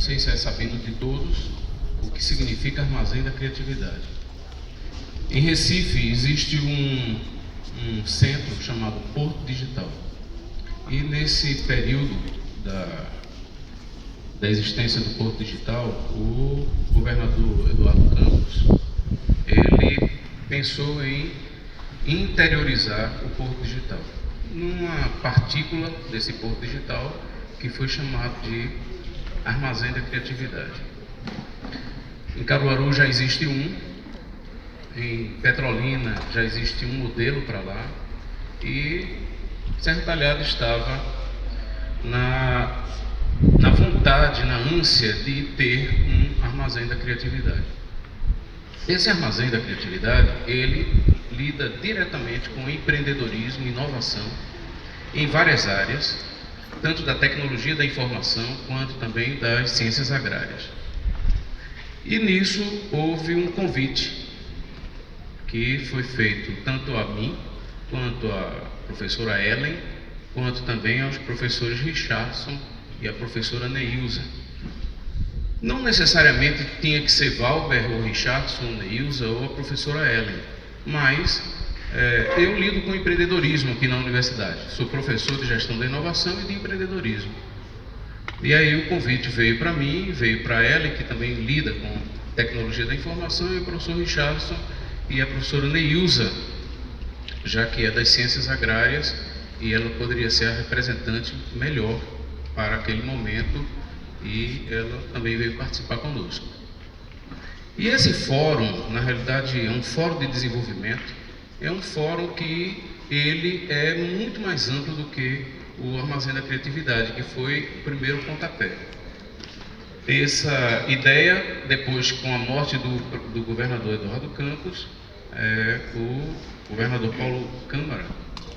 sei se é sabido de todos o que significa Armazém da Criatividade. Em Recife existe um centro chamado Porto Digital. E nesse período da existência do Porto Digital, o governador Eduardo Campos, ele pensou em interiorizar o Porto Digital numa partícula desse Porto Digital que foi chamado de Armazém da Criatividade. Em Caruaru já existe um, em Petrolina já existe um modelo para lá, e Serra Talhada estava na vontade, na ânsia de ter um Armazém da Criatividade. Esse Armazém da Criatividade, ele lida diretamente com empreendedorismo e inovação em várias áreas, tanto da tecnologia da informação quanto também das ciências agrárias. E nisso houve um convite que foi feito tanto a mim, quanto à professora Ellen, quanto também aos professores Richardson e a professora Neilza. Não necessariamente tinha que ser Valber ou Richardson, Neilza ou a professora Ellen, mas eu lido com empreendedorismo aqui na universidade. Sou professor de gestão da inovação e de empreendedorismo. E aí o convite veio para mim, veio para Ellen, que também lida com tecnologia da informação, e o professor Richardson e a professora Neilza, já que é das ciências agrárias, e ela poderia ser a representante melhor para aquele momento, e ela também veio participar conosco. E esse fórum, na realidade, é um fórum de desenvolvimento, é um fórum que ele é muito mais amplo do que o Armazém da Criatividade, que foi o primeiro pontapé. Essa ideia, depois com a morte do governador Eduardo Campos, o governador Paulo Câmara,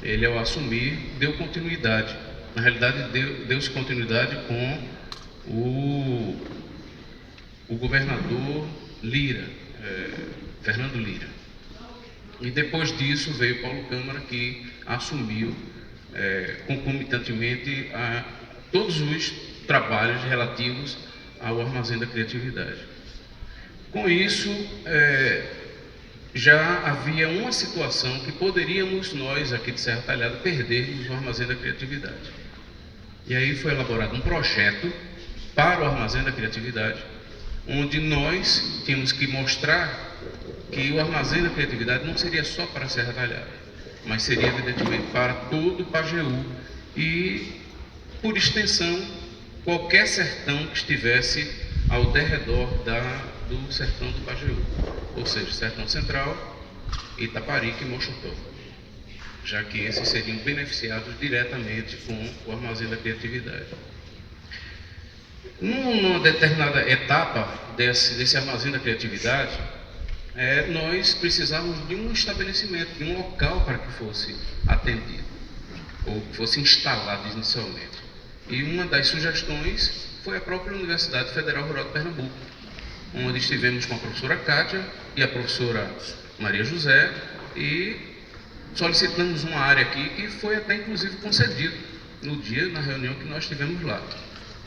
ele ao assumir, deu continuidade. Na realidade, deu-se continuidade com o governador Lira, Fernando Lira. E depois disso veio Paulo Câmara, que assumiu concomitantemente a todos os trabalhos relativos ao Armazém da Criatividade. Com isso, já havia uma situação que poderíamos nós aqui de Serra Talhada perdermos o Armazém da Criatividade. E aí foi elaborado um projeto para o Armazém da Criatividade, onde nós tínhamos que mostrar que o Armazém da Criatividade não seria só para a Serra Talhada, mas seria evidentemente para todo o Pajeú e, por extensão, qualquer sertão que estivesse ao derredor do sertão do Pajeú, ou seja, Sertão Central, Itaparica e Moxotó, já que esses seriam beneficiados diretamente com o Armazém da Criatividade. Numa determinada etapa desse Armazém da Criatividade, nós precisávamos de um estabelecimento, de um local para que fosse atendido, ou que fosse instalado inicialmente. E uma das sugestões foi a própria Universidade Federal Rural de Pernambuco, onde estivemos com a professora Kátia e a professora Maria José, e solicitamos uma área aqui que foi até inclusive concedido no dia, na reunião que nós tivemos lá,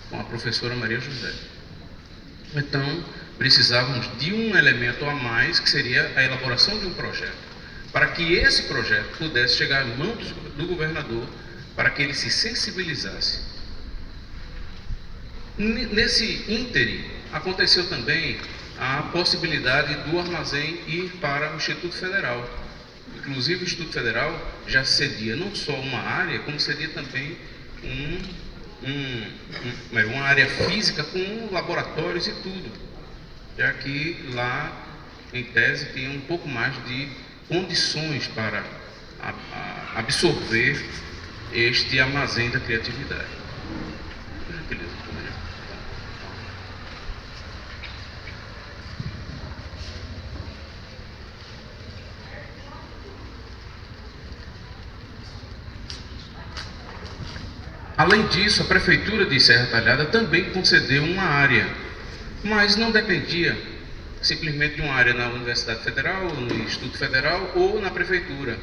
com a professora Maria José. Então, precisávamos de um elemento a mais, que seria a elaboração de um projeto, para que esse projeto pudesse chegar às mãos do governador, para que ele se sensibilizasse. Nesse ínterim, aconteceu também a possibilidade do armazém ir para o Instituto Federal. Inclusive, o Instituto Federal já cedia não só uma área, como cedia também uma área física com laboratórios e tudo, já que lá, em tese, tinha um pouco mais de condições para absorver este Armazém da Criatividade. Além disso, a Prefeitura de Serra Talhada também concedeu uma área, mas não dependia simplesmente de uma área na Universidade Federal, no Instituto Federal ou na Prefeitura.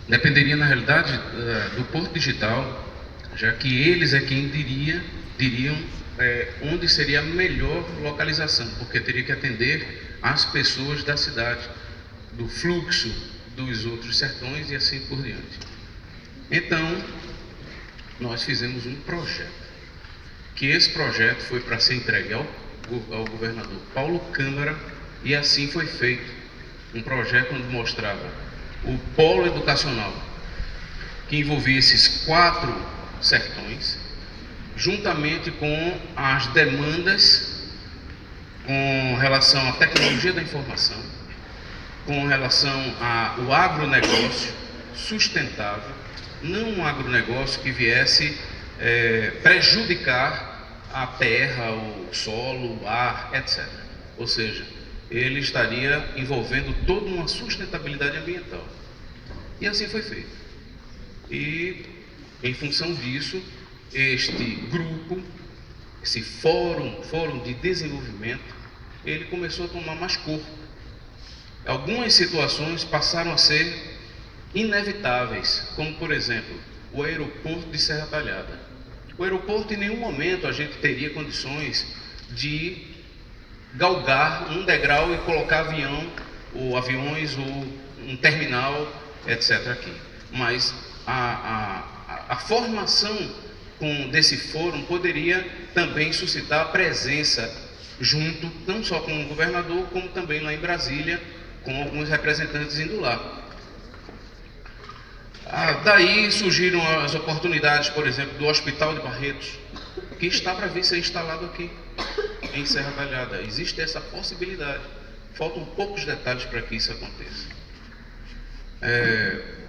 Dependeria, na realidade, do Porto Digital, já que eles é quem diriam onde seria a melhor localização, porque teria que atender as pessoas da cidade, do fluxo dos outros sertões e assim por diante. Então, nós fizemos um projeto, que esse projeto foi para ser entregue ao governador Paulo Câmara, e assim foi feito. Um projeto onde mostrava o polo educacional, que envolvia esses 4 sertões, juntamente com as demandas com relação à tecnologia da informação, com relação ao agronegócio sustentável, não um agronegócio que viesse prejudicar a terra, o solo, o ar, etc. Ou seja, ele estaria envolvendo toda uma sustentabilidade ambiental. E assim foi feito. E, em função disso, este grupo, esse fórum de desenvolvimento, ele começou a tomar mais corpo. Algumas situações passaram a ser inevitáveis, como, por exemplo, o aeroporto de Serra Talhada. O aeroporto, em nenhum momento a gente teria condições de galgar um degrau e colocar aviões ou um terminal, etc. aqui. Mas a formação desse fórum poderia também suscitar a presença junto, não só com o governador, como também lá em Brasília, com alguns representantes indo lá. Daí surgiram as oportunidades, por exemplo, do Hospital de Barretos, que está para vir ser instalado aqui, em Serra Talhada. Existe essa possibilidade. Faltam poucos detalhes para que isso aconteça.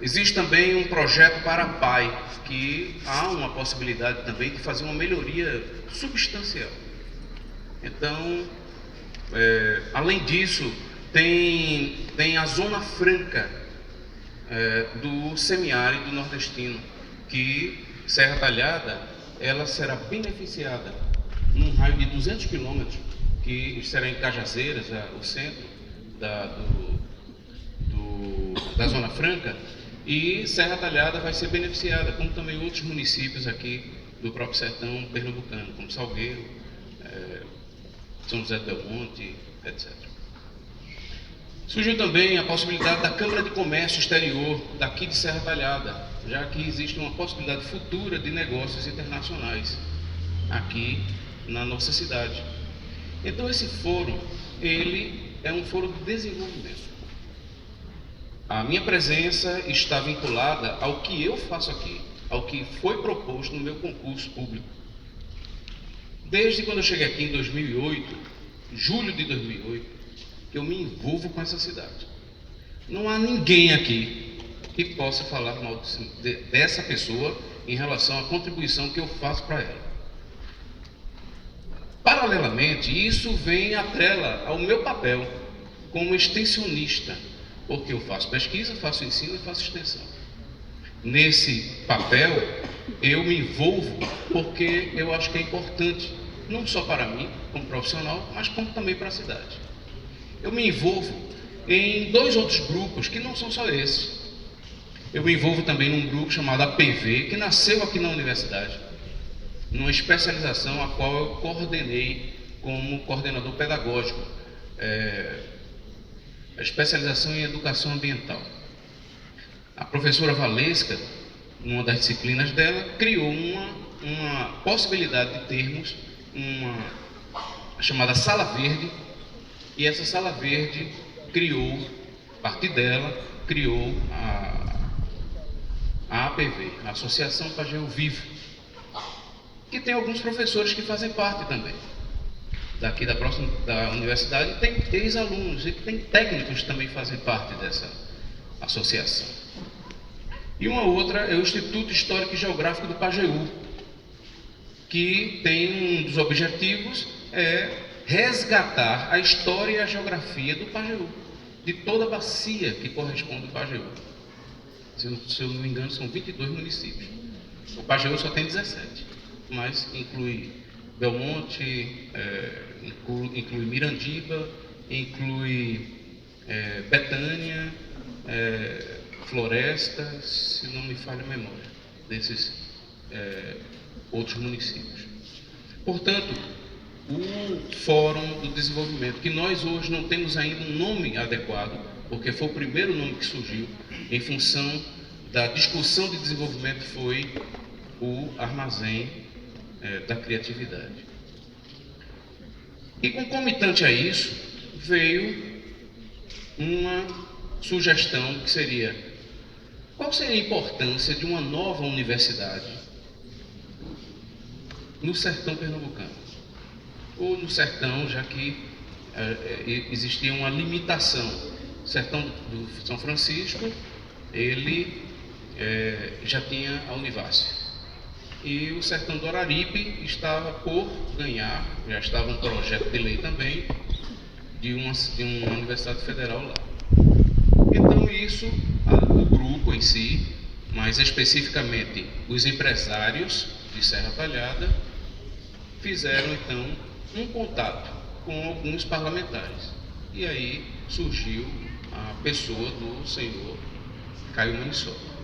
Existe também um projeto para a PAI, que há uma possibilidade também de fazer uma melhoria substancial. Então, além disso, tem a Zona Franca do semiárido nordestino, que Serra Talhada ela será beneficiada num raio de 200 quilômetros, que será em Cajazeiras, o centro da Zona Franca, e Serra Talhada vai ser beneficiada, como também outros municípios aqui do próprio sertão pernambucano, como Salgueiro, São José do Belmonte, etc. Surgiu também a possibilidade da Câmara de Comércio Exterior daqui de Serra Talhada, já que existe uma possibilidade futura de negócios internacionais aqui na nossa cidade. Então esse fórum, ele é um fórum de desenvolvimento. A minha presença está vinculada ao que eu faço aqui, ao que foi proposto no meu concurso público. Desde quando eu cheguei aqui em 2008, julho de 2008, que eu me envolvo com essa cidade. Não há ninguém aqui que possa falar mal dessa pessoa em relação à contribuição que eu faço para ela. Paralelamente, isso vem atrela ao meu papel como extensionista, porque eu faço pesquisa, faço ensino e faço extensão. Nesse papel, eu me envolvo porque eu acho que é importante, não só para mim, como profissional, mas como também para a cidade. Eu me envolvo em 2 outros grupos, que não são só esses. Eu me envolvo também num grupo chamado APV, que nasceu aqui na universidade, numa especialização a qual eu coordenei como coordenador pedagógico, a especialização em educação ambiental. A professora Valesca, numa das disciplinas dela, criou uma possibilidade de termos uma chamada Sala Verde, e essa Sala Verde criou, a partir dela, criou a APV, a Associação Pajeú Vivo, que tem alguns professores que fazem parte também. Daqui da universidade tem ex-alunos e tem técnicos que também fazem parte dessa associação. E uma outra é o Instituto Histórico e Geográfico do Pajeú, que tem um dos objetivos resgatar a história e a geografia do Pajeú, de toda a bacia que corresponde ao Pajeú. Se eu não me engano, são 22 municípios. O Pajeú só tem 17, mas inclui Belmonte, inclui Mirandiba, inclui Betânia, Floresta, se não me falha a memória, desses outros municípios. Portanto, o Fórum do Desenvolvimento, que nós hoje não temos ainda um nome adequado, porque foi o primeiro nome que surgiu em função da discussão de desenvolvimento, foi o Armazém da Criatividade. E concomitante a isso, veio uma sugestão que seria: qual seria a importância de uma nova universidade no sertão pernambucano? Ou no sertão, já que existia uma limitação. O sertão do São Francisco, ele já tinha a Univasf. E o sertão do Araripe estava por ganhar, já estava um projeto de lei também, de uma universidade federal lá. Então isso, o grupo em si, mais especificamente os empresários de Serra Talhada, fizeram então um contato com alguns parlamentares. E aí surgiu a pessoa do senhor Caio Manisoba.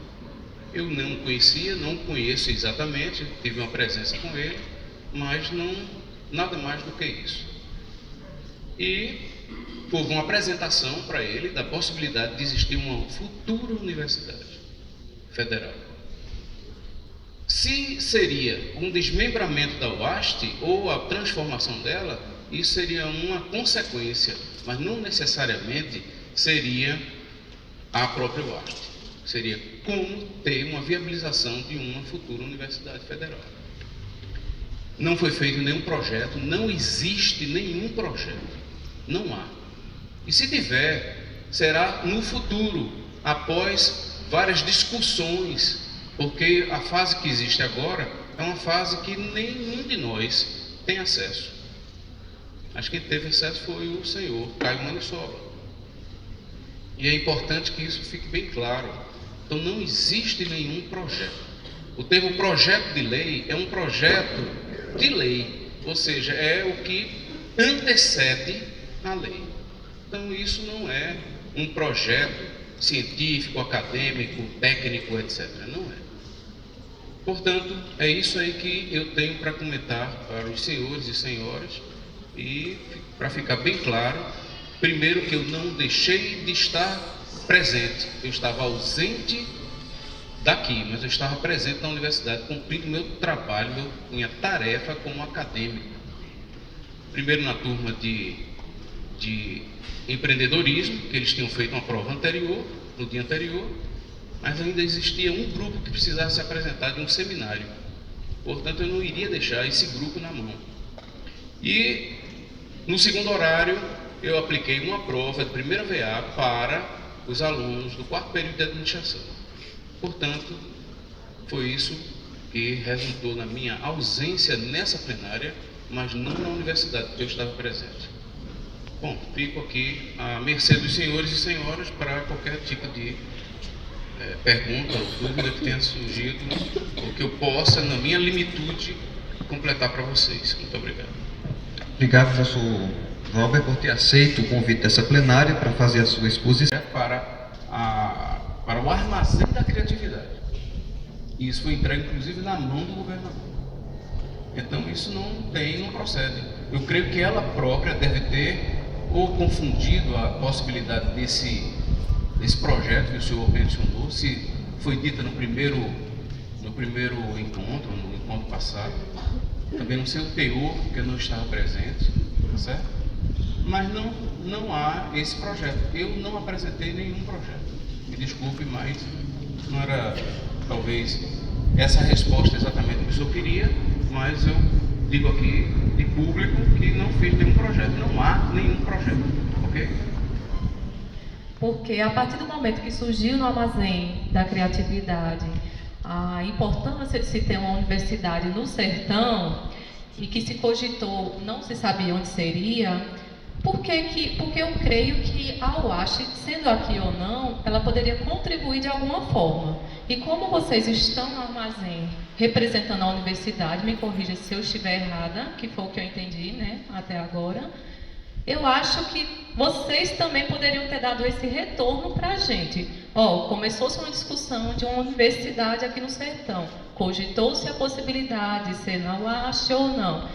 Eu não conhecia, não conheço exatamente, tive uma presença com ele, mas não nada mais do que isso. E houve uma apresentação para ele da possibilidade de existir uma futura universidade federal. Se seria um desmembramento da UAST ou a transformação dela, isso seria uma consequência, mas não necessariamente seria a própria UAST. Seria como ter uma viabilização de uma futura universidade federal. Não foi feito nenhum projeto, não existe nenhum projeto, não há. E se tiver, será no futuro, após várias discussões, porque a fase que existe agora é uma fase que nenhum de nós tem acesso. Acho que quem teve acesso foi o senhor Caio Manisoba. E é importante que isso fique bem claro. Então não existe nenhum projeto. O termo projeto de lei é um projeto de lei, ou seja, é o que antecede a lei. Então isso não é um projeto científico, acadêmico, técnico, etc. Não é. Portanto, é isso aí que eu tenho para comentar para os senhores e senhoras, e para ficar bem claro, primeiro que eu não deixei de estar presente, eu estava ausente daqui, mas eu estava presente na universidade, cumprindo meu trabalho, minha tarefa como acadêmico. Primeiro na turma de empreendedorismo, que eles tinham feito uma prova anterior, no dia anterior, mas ainda existia um grupo que precisava se apresentar de um seminário. Portanto, eu não iria deixar esse grupo na mão. E no segundo horário, eu apliquei uma prova de primeira VA para os alunos do quarto período de administração. Portanto, foi isso que resultou na minha ausência nessa plenária, mas não na universidade que eu estava presente. Bom, fico aqui à mercê dos senhores e senhoras para qualquer tipo de pergunta ou dúvida que tenha surgido, ou que eu possa, na minha limitude, completar para vocês. Muito obrigado. Obrigado, professor Valber, por ter aceito o convite dessa plenária para fazer a sua exposição. Para o armazém da criatividade. E isso foi entregue, inclusive, na mão do governador. Então, isso não procede. Eu creio que ela própria deve ter ou confundido a possibilidade desse projeto que o senhor mencionou, se foi dita no primeiro encontro, no encontro passado. Também não sei o teor, porque eu não estava presente, tá certo? Mas não há esse projeto. Eu não apresentei nenhum projeto. Me desculpe, mas não era talvez essa a resposta exatamente que o senhor queria, mas eu digo aqui de público que não fiz nenhum projeto. Não há nenhum projeto, ok? Porque a partir do momento que surgiu no armazém da criatividade a importância de se ter uma universidade no sertão e que se cogitou, não se sabia onde seria, porque eu creio que a UAST, sendo aqui ou não, ela poderia contribuir de alguma forma. E como vocês estão no armazém representando a universidade, me corrija se eu estiver errada, que foi o que eu entendi, né, até agora, Eu acho que vocês também poderiam ter dado esse retorno para a gente. Começou-se uma discussão de uma universidade aqui no Sertão. Cogitou-se a possibilidade de ser na UASH ou não.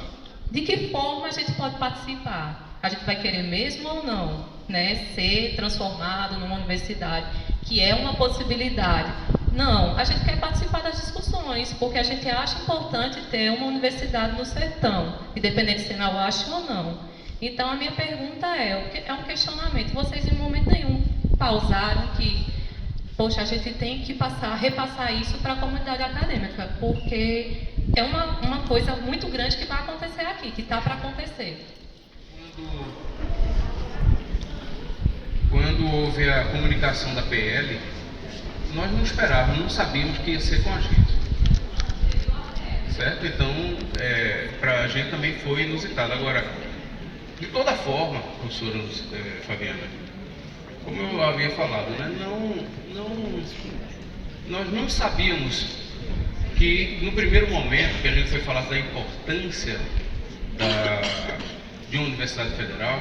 De que forma a gente pode participar? A gente vai querer mesmo ou não, né, ser transformado numa universidade, que é uma possibilidade? Não, a gente quer participar das discussões, porque a gente acha importante ter uma universidade no Sertão, independente de ser na UASH ou não. Então, a minha pergunta é um questionamento. Vocês, em momento nenhum, pausaram que, poxa, a gente tem que repassar isso para a comunidade acadêmica, porque é uma coisa muito grande que vai acontecer aqui, que está para acontecer. Quando houve a comunicação da PL, nós não esperávamos, não sabíamos que ia ser com a gente. Certo? Então, para a gente também foi inusitado. Agora, de toda forma, professora Fabiana, como eu havia falado, né, nós não sabíamos que, no primeiro momento que a gente foi falar da importância de uma universidade federal,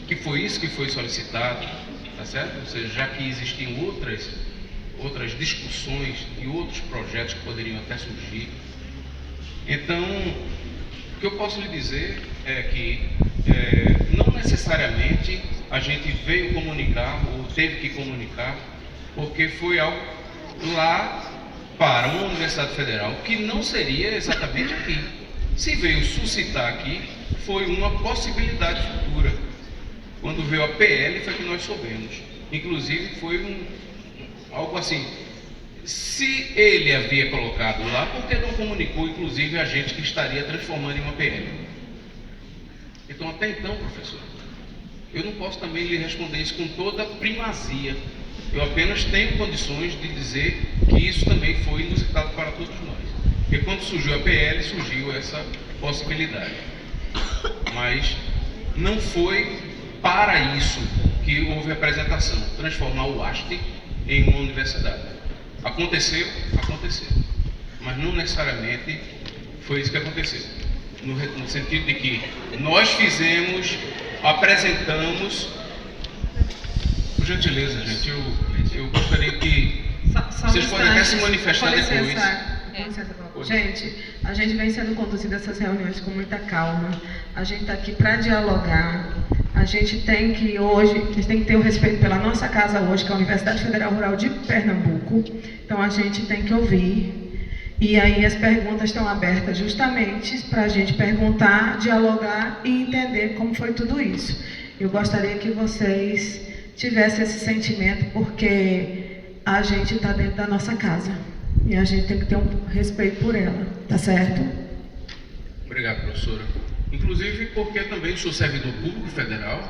que foi isso que foi solicitado, tá certo? Ou seja, já que existiam outras discussões e outros projetos que poderiam até surgir. Então, o que eu posso lhe dizer é que não necessariamente a gente veio comunicar ou teve que comunicar, porque foi algo lá para uma universidade federal que não seria exatamente aqui. Se veio suscitar aqui, foi uma possibilidade futura. Quando veio a PL foi que nós soubemos. Inclusive foi algo assim. Se ele havia colocado lá, por que não comunicou, inclusive, a gente que estaria transformando em uma PL? Então, até então, professor, eu não posso também lhe responder isso com toda a primazia. Eu apenas tenho condições de dizer que isso também foi inusitado para todos nós. Porque quando surgiu a PL, surgiu essa possibilidade. Mas não foi para isso que houve a apresentação, transformar o AST em uma universidade. Aconteceu, mas não necessariamente foi isso que aconteceu, no sentido de que nós apresentamos, por gentileza, gente, eu gostaria que vocês podem até se manifestar depois. Gente, a gente vem sendo conduzido a essas reuniões com muita calma. A gente está aqui para dialogar. A gente tem que ter o respeito pela nossa casa hoje, que é a Universidade Federal Rural de Pernambuco. Então a gente tem que ouvir. E aí as perguntas estão abertas justamente para a gente perguntar, dialogar e entender como foi tudo isso. Eu gostaria que vocês tivessem esse sentimento, porque a gente está dentro da nossa casa. E a gente tem que ter um respeito por ela, tá certo? Obrigado, professora. Inclusive porque eu também sou servidor público federal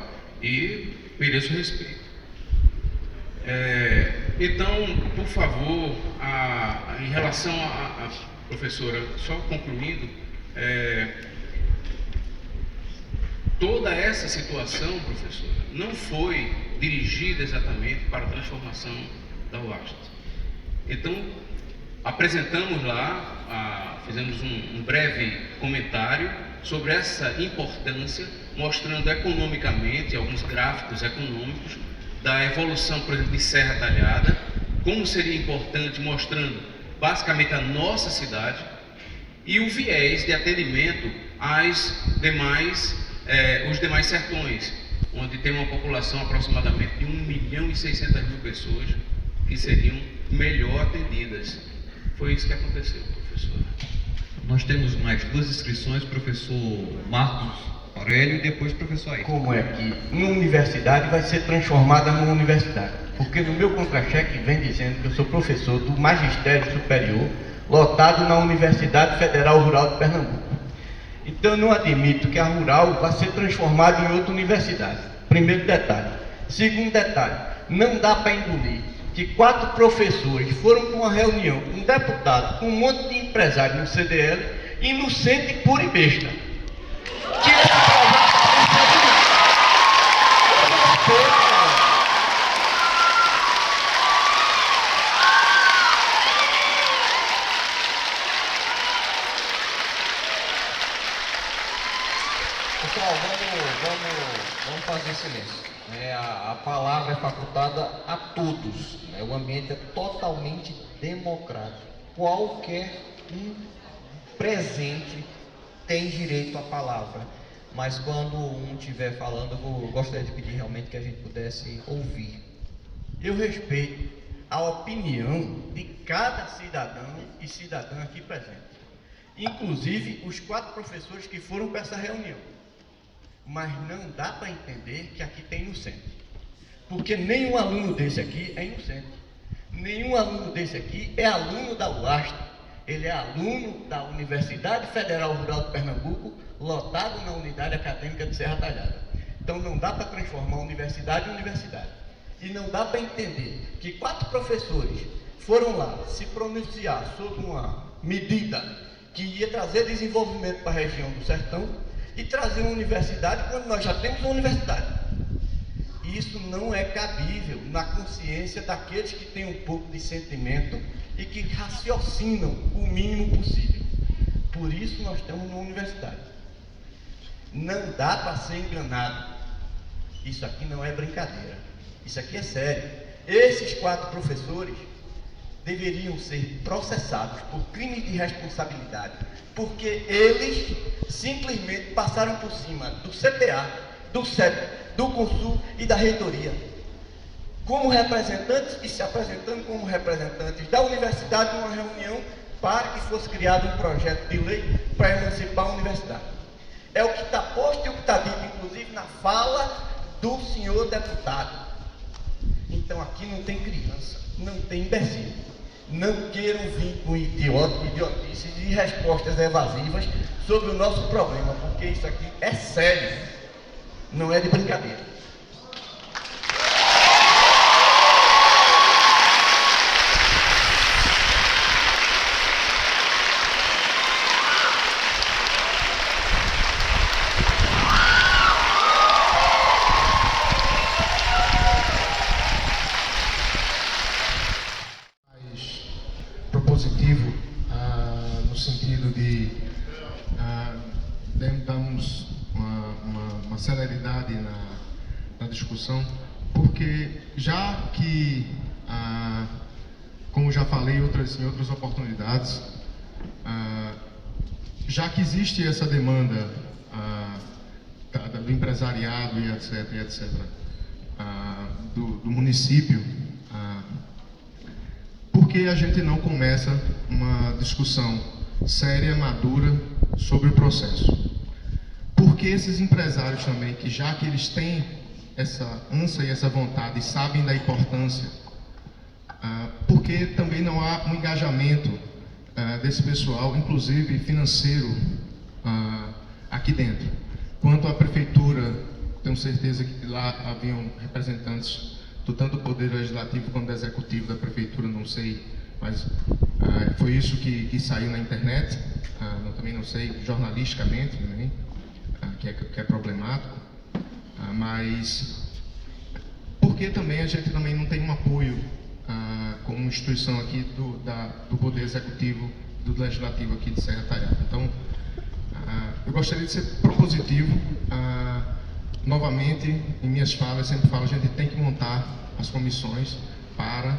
e mereço respeito. Então, por favor, em relação à professora, só concluindo, toda essa situação, professora, não foi dirigida exatamente para a transformação da UAST. Então, apresentamos lá, fizemos um breve comentário sobre essa importância, mostrando economicamente, alguns gráficos econômicos, da evolução, por exemplo, de Serra Talhada, como seria importante, mostrando basicamente a nossa cidade e o viés de atendimento os demais sertões, onde tem uma população aproximadamente de 1.600.000 pessoas que seriam melhor atendidas. Foi isso que aconteceu, professor. Nós temos mais duas inscrições, professor Marcos Aurélio e depois professor Ayrton. Como é que uma universidade vai ser transformada numa universidade? Porque no meu contra-cheque vem dizendo que eu sou professor do Magistério Superior, lotado na Universidade Federal Rural de Pernambuco. Então eu não admito que a Rural vá ser transformada em outra universidade. Primeiro detalhe. Segundo detalhe, não dá para engolir que 4 professores foram para uma reunião com um deputado, com um monte de empresários no CDL, inocente, pura e besta. Que esse Pessoal, facultada a todos, né? O ambiente é totalmente democrático. Qualquer um presente tem direito à palavra. Mas quando um estiver falando, eu gostaria de pedir realmente que a gente pudesse ouvir. Eu respeito a opinião de cada cidadão e cidadã aqui presente, inclusive os 4 professores que foram para essa reunião. Mas não dá para entender que aqui tem inocente, porque nenhum aluno desse aqui é inocente. Nenhum aluno desse aqui é aluno da UAST. Ele é aluno da Universidade Federal Rural de Pernambuco, lotado na unidade acadêmica de Serra Talhada. Então não dá para transformar a universidade em universidade. E não dá para entender que 4 professores foram lá se pronunciar sobre uma medida que ia trazer desenvolvimento para a região do Sertão e trazer uma universidade quando nós já temos uma universidade. Isso não é cabível na consciência daqueles que têm um pouco de sentimento e que raciocinam o mínimo possível. Por isso nós estamos numa universidade. Não dá para ser enganado. Isso aqui não é brincadeira. Isso aqui é sério. Esses 4 professores deveriam ser processados por crime de responsabilidade, porque eles simplesmente passaram por cima do CTA, do CEP, do Consul e da reitoria, como representantes e se apresentando como representantes da universidade numa reunião para que fosse criado um projeto de lei para emancipar a universidade. É o que está posto e o que está dito, inclusive, na fala do senhor deputado. Então aqui não tem criança, não tem imbecil. Não queiram vir com idiotices e respostas evasivas sobre o nosso problema, porque isso aqui é sério, não é de brincadeira. Propositivo no sentido de darmos uma celeridade na discussão, porque já que, como já falei em outras oportunidades, já que existe essa demanda do empresariado e etc, do município, por que a gente não começa uma discussão séria, madura, sobre o processo? Porque esses empresários também, que já que eles têm essa ânsia e essa vontade e sabem da importância, porque também não há um engajamento desse pessoal, inclusive financeiro, aqui dentro? Quanto à prefeitura, tenho certeza que lá haviam representantes tanto do Poder Legislativo quanto do Executivo da Prefeitura, não sei, mas foi isso que saiu na internet, também não sei, jornalisticamente também, que é problemático, mas porque também a gente também não tem um apoio como instituição aqui do Poder Executivo, do Legislativo aqui de Serra Talhada. Então, eu gostaria de ser propositivo. Novamente, em minhas falas, eu sempre falo, a gente tem que montar as comissões para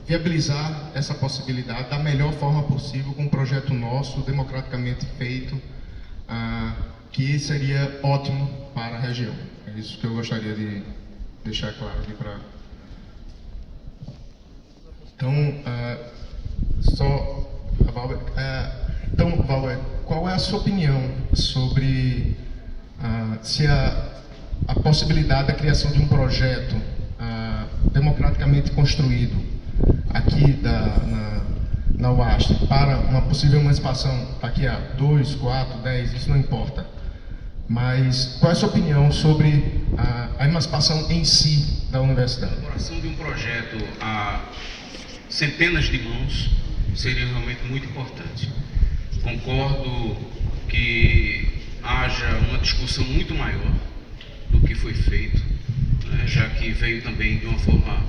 viabilizar essa possibilidade da melhor forma possível, com um projeto nosso, democraticamente feito, que seria ótimo para a região. É isso que eu gostaria de deixar claro aqui para... Então, Valber, qual é a sua opinião sobre se a possibilidade da criação de um projeto democraticamente construído aqui na UAST para uma possível emancipação daqui a 2, 4, 10, isso não importa, mas qual é a sua opinião sobre a emancipação em si da universidade? A elaboração de um projeto a centenas de mãos seria realmente muito importante. Concordo que haja uma discussão muito maior do que foi feito, né, já que veio também de uma forma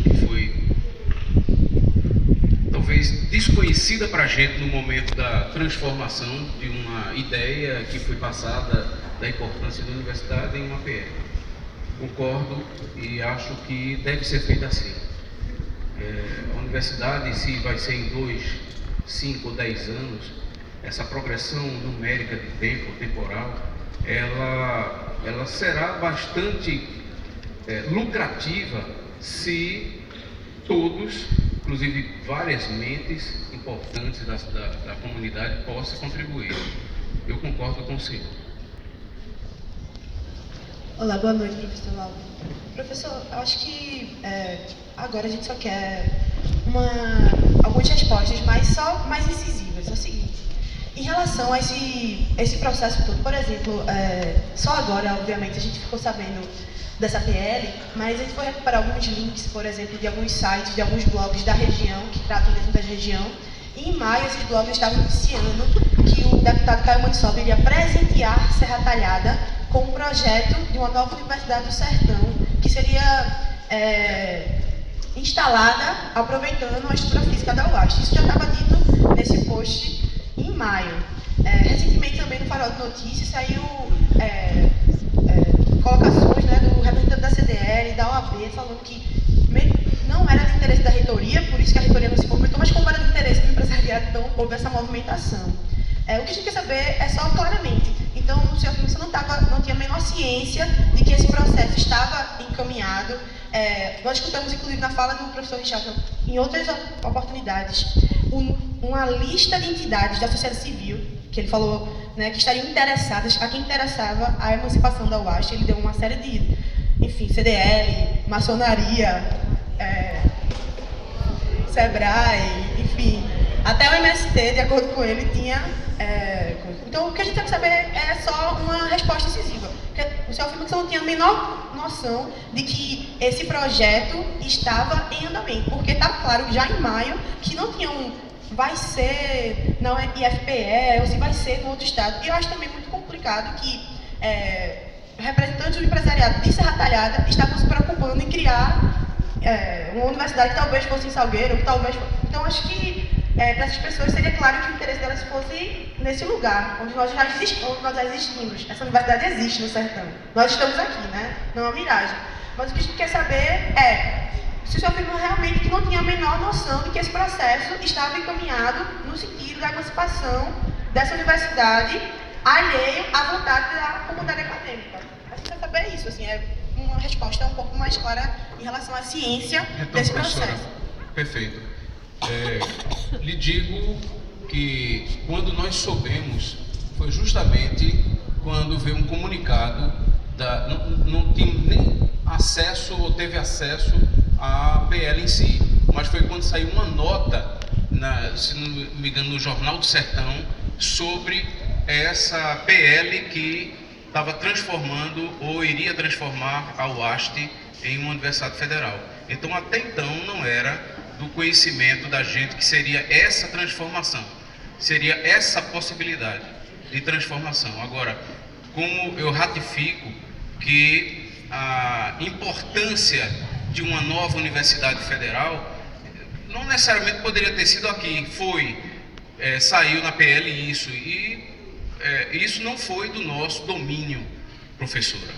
que foi talvez desconhecida para a gente no momento da transformação de uma ideia que foi passada da importância da universidade em uma PL. Concordo e acho que deve ser feito assim. A universidade, se vai ser em 2, 5 ou 10 anos, essa progressão numérica de tempo, temporal, ela será bastante lucrativa se todos, inclusive várias mentes importantes da comunidade, possam contribuir. Eu concordo com o senhor. Olá, boa noite, professor Lauro. Professor, eu acho que agora a gente só quer algumas respostas mais incisivas. É o seguinte, em relação a esse processo todo, por exemplo, só agora, obviamente, a gente ficou sabendo dessa PL, mas a gente foi recuperar alguns links, por exemplo, de alguns sites, de alguns blogs da região, que tratam dentro da região, e em maio esses blogs estavam noticiando que o deputado Caio Maniçoba iria presentear Serra Talhada com um projeto de uma nova Universidade do Sertão, que seria instalada aproveitando a estrutura física da UAST. Isso já estava dito nesse post em maio. Recentemente também no Farol de Notícias saiu colocações, né, do representante da CDL, da OAB, falando que não era de interesse da reitoria, por isso que a reitoria não se movimentou, mas como era de interesse do empresariado, então houve essa movimentação. O que a gente quer saber é só claramente. Então, o senhor Firmino não tinha a menor ciência de que esse processo estava encaminhado. Nós escutamos, inclusive, na fala do professor Richard, em outras oportunidades, uma lista de entidades da sociedade civil, que ele falou, né, que estariam interessadas, a quem interessava a emancipação da UAST. Ele deu uma série de, enfim, CDL, maçonaria, SEBRAE, enfim, até o MST, de acordo com ele, tinha... Então, o que a gente tem que saber é só uma resposta incisiva. Porque o senhor afirma que você não tinha a menor noção de que esse projeto estava em andamento, porque está claro já em maio que não tinha vai ser não é IFPE, ou se vai ser no outro estado. E eu acho também muito complicado que representantes do empresariado de Serra Talhada estavam se preocupando em criar uma universidade que talvez fosse em Salgueiro, que talvez... Então, acho que para essas pessoas seria claro que o interesse delas fosse nesse lugar, onde nós já existimos. Essa universidade existe no sertão. Nós estamos aqui, né? Não é uma miragem. Mas o que a gente quer saber se o senhor afirma realmente que não tinha a menor noção de que esse processo estava encaminhado no sentido da emancipação dessa universidade, alheio à vontade da comunidade acadêmica. A gente quer saber isso, assim, uma resposta um pouco mais clara em relação à ciência desse processo. Perfeito. Lhe digo que quando nós soubemos, foi justamente quando veio um comunicado, não tinha nem acesso ou teve acesso à PL em si, mas foi quando saiu uma nota, se não me engano, no Jornal do Sertão, sobre essa PL que estava transformando ou iria transformar a UAST em uma universidade federal. Então, até então, não era do conhecimento da gente que seria essa transformação, seria essa possibilidade de transformação. Agora, como eu ratifico que a importância de uma nova universidade federal não necessariamente poderia ter sido aqui, saiu na PL isso, e isso não foi do nosso domínio, professora.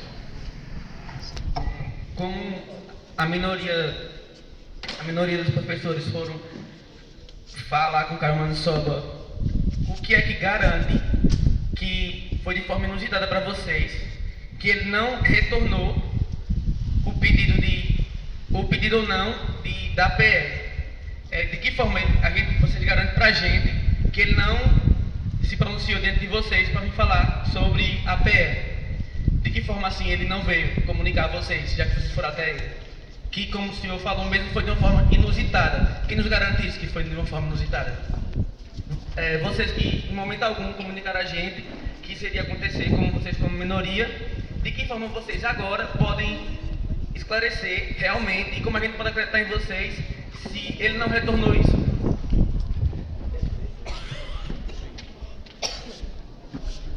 Como a minoria dos professores foram falar com o Caio Maniçoba, o que é que garante que foi de forma inusitada para vocês, que ele não retornou o pedido ou não da PL? De que forma vocês garantem para a gente que ele não se pronunciou diante de vocês para vir falar sobre a PL? De que forma assim ele não veio comunicar a vocês, já que vocês foram até ele? Que, como o senhor falou mesmo, foi de uma forma inusitada. Quem nos garante isso que foi de uma forma inusitada? Vocês que, em momento algum, comunicaram a gente que isso iria acontecer, como vocês como minoria, de que forma vocês agora podem esclarecer realmente, e como a gente pode acreditar em vocês, se ele não retornou isso?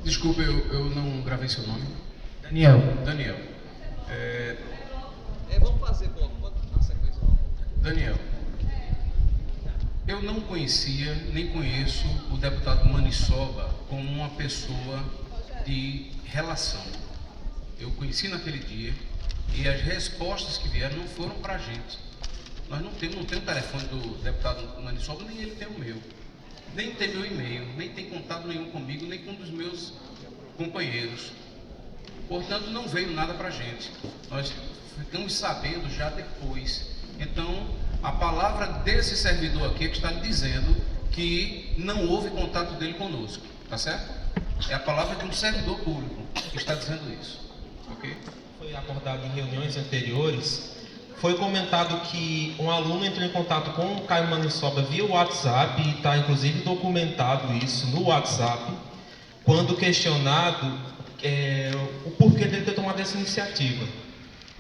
Desculpe, eu não gravei seu nome. Daniel. Vamos fazer na sequência. Daniel, eu não conhecia, nem conheço o deputado Maniçoba como uma pessoa de relação. Eu conheci naquele dia e as respostas que vieram não foram para a gente. Nós não temos o telefone do deputado Nani Sobra, nem ele tem o meu. Nem tem meu e-mail, nem tem contato nenhum comigo, nem com um dos meus companheiros. Portanto, não veio nada para a gente. Nós ficamos sabendo já depois. Então, a palavra desse servidor aqui é que está lhe dizendo que não houve contato dele conosco, tá certo? É a palavra de um servidor público que está dizendo isso, ok? Foi abordado em reuniões anteriores, foi comentado que um aluno entrou em contato com o Caio Maniçoba via WhatsApp, e está inclusive documentado isso no WhatsApp, quando questionado o porquê dele ter tomado essa iniciativa.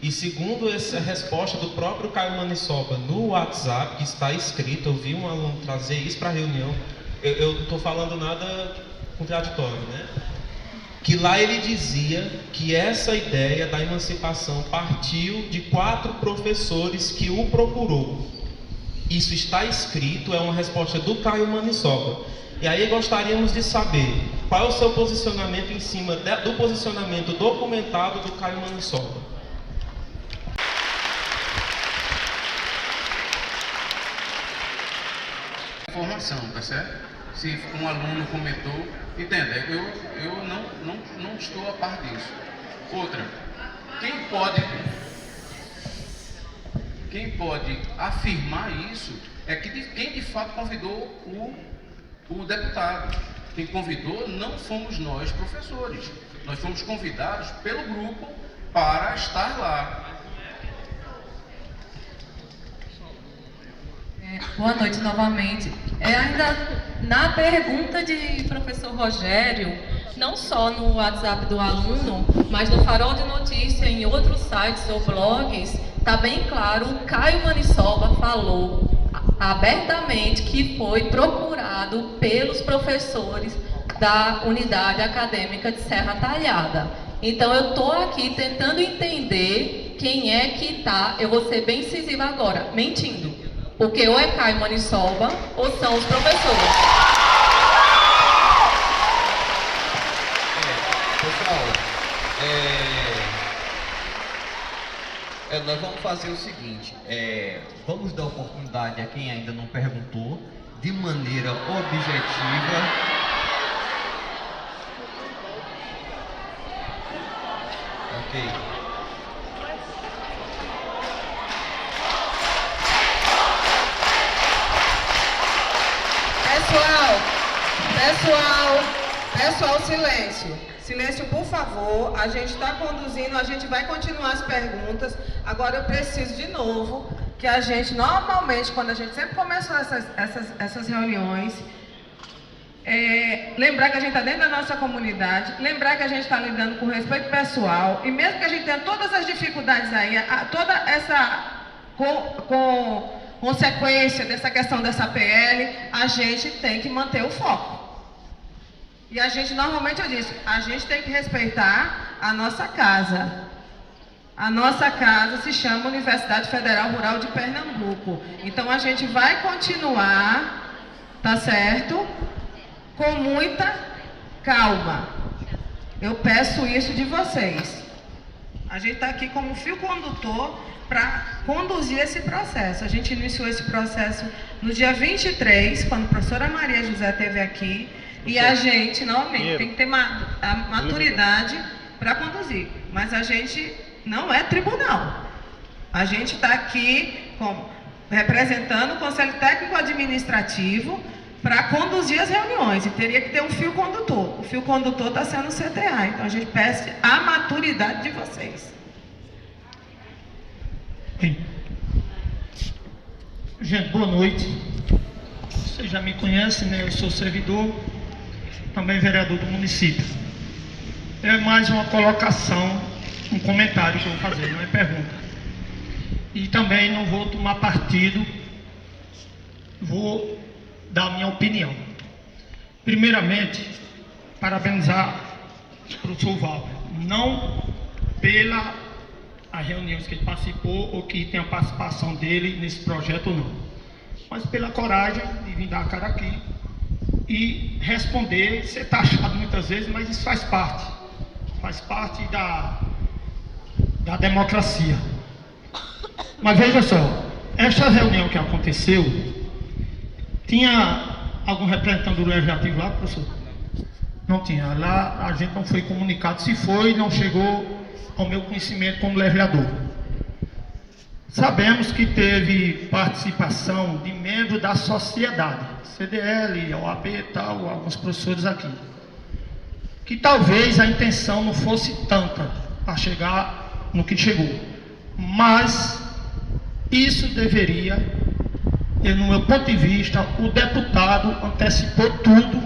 E segundo essa resposta do próprio Caio Maniçoba no WhatsApp, que está escrito, eu vi um aluno trazer isso para a reunião, eu não estou falando nada contraditório, né? Que lá ele dizia que essa ideia da emancipação partiu de 4 professores que o procurou. Isso está escrito, é uma resposta do Caio Maniçoba. E aí gostaríamos de saber qual é o seu posicionamento em cima do posicionamento documentado do Caio Maniçoba. Informação, tá certo? Se um aluno comentou, entenda, eu não estou a par disso. Outra, quem pode afirmar isso é quem de fato convidou o deputado. Quem convidou não fomos nós, professores. Nós fomos convidados pelo grupo para estar lá. Boa noite novamente. Ainda na pergunta de professor Rogério, não só no WhatsApp do aluno, mas no Farol de Notícia, em outros sites ou blogs, está bem claro, o Caio Maniçoba falou abertamente que foi procurado pelos professores da unidade acadêmica de Serra Talhada. Então eu estou aqui tentando entender quem é que está, eu vou ser bem incisiva agora, mentindo. Porque ou é Caio Maniçoba ou são os professores. Pessoal, nós vamos fazer o seguinte, vamos dar oportunidade a quem ainda não perguntou, de maneira objetiva. Ok. Pessoal, silêncio. Silêncio, por favor. A gente está conduzindo, a gente vai continuar as perguntas. Agora eu preciso de novo que a gente, normalmente, quando a gente sempre começou essas reuniões, lembrar que a gente está dentro da nossa comunidade, lembrar que a gente está lidando com respeito pessoal, e mesmo que a gente tenha todas as dificuldades aí, toda essa consequência dessa questão dessa PL, a gente tem que manter o foco. E a gente, normalmente eu disse, a gente tem que respeitar a nossa casa. A nossa casa se chama Universidade Federal Rural de Pernambuco. Então a gente vai continuar, tá certo? Com muita calma. Eu peço isso de vocês. A gente está aqui como fio condutor para conduzir esse processo. A gente iniciou esse processo no dia 23, quando a professora Maria José esteve aqui, e a gente, novamente, tem que ter a maturidade para conduzir. Mas a gente não é tribunal. A gente está aqui representando o Conselho Técnico Administrativo para conduzir as reuniões. E teria que ter um fio condutor. O fio condutor está sendo o CTA. Então a gente pede a maturidade de vocês. Gente, boa noite. Vocês já me conhecem, né? Eu sou servidor, também vereador do município. É mais uma colocação, um comentário que eu vou fazer, não é pergunta. E também não vou tomar partido, vou dar a minha opinião. Primeiramente, parabenizar o professor Valber, não pela as reuniões que ele participou ou que tem a participação dele nesse projeto ou não, mas pela coragem de vir dar a cara aqui e responder, ser taxado muitas vezes, mas isso faz parte. faz parte da democracia. Mas veja só, esta reunião que aconteceu, tinha algum representante do legislativo lá, professor? Não tinha. Lá a gente não foi comunicado. Se foi, não chegou ao meu conhecimento como legislador. Sabemos que teve participação de membros da sociedade, CDL, OAB e tal, alguns professores aqui. Que talvez a intenção não fosse tanta para chegar no que chegou. Mas isso deveria, no meu ponto de vista, o deputado antecipou tudo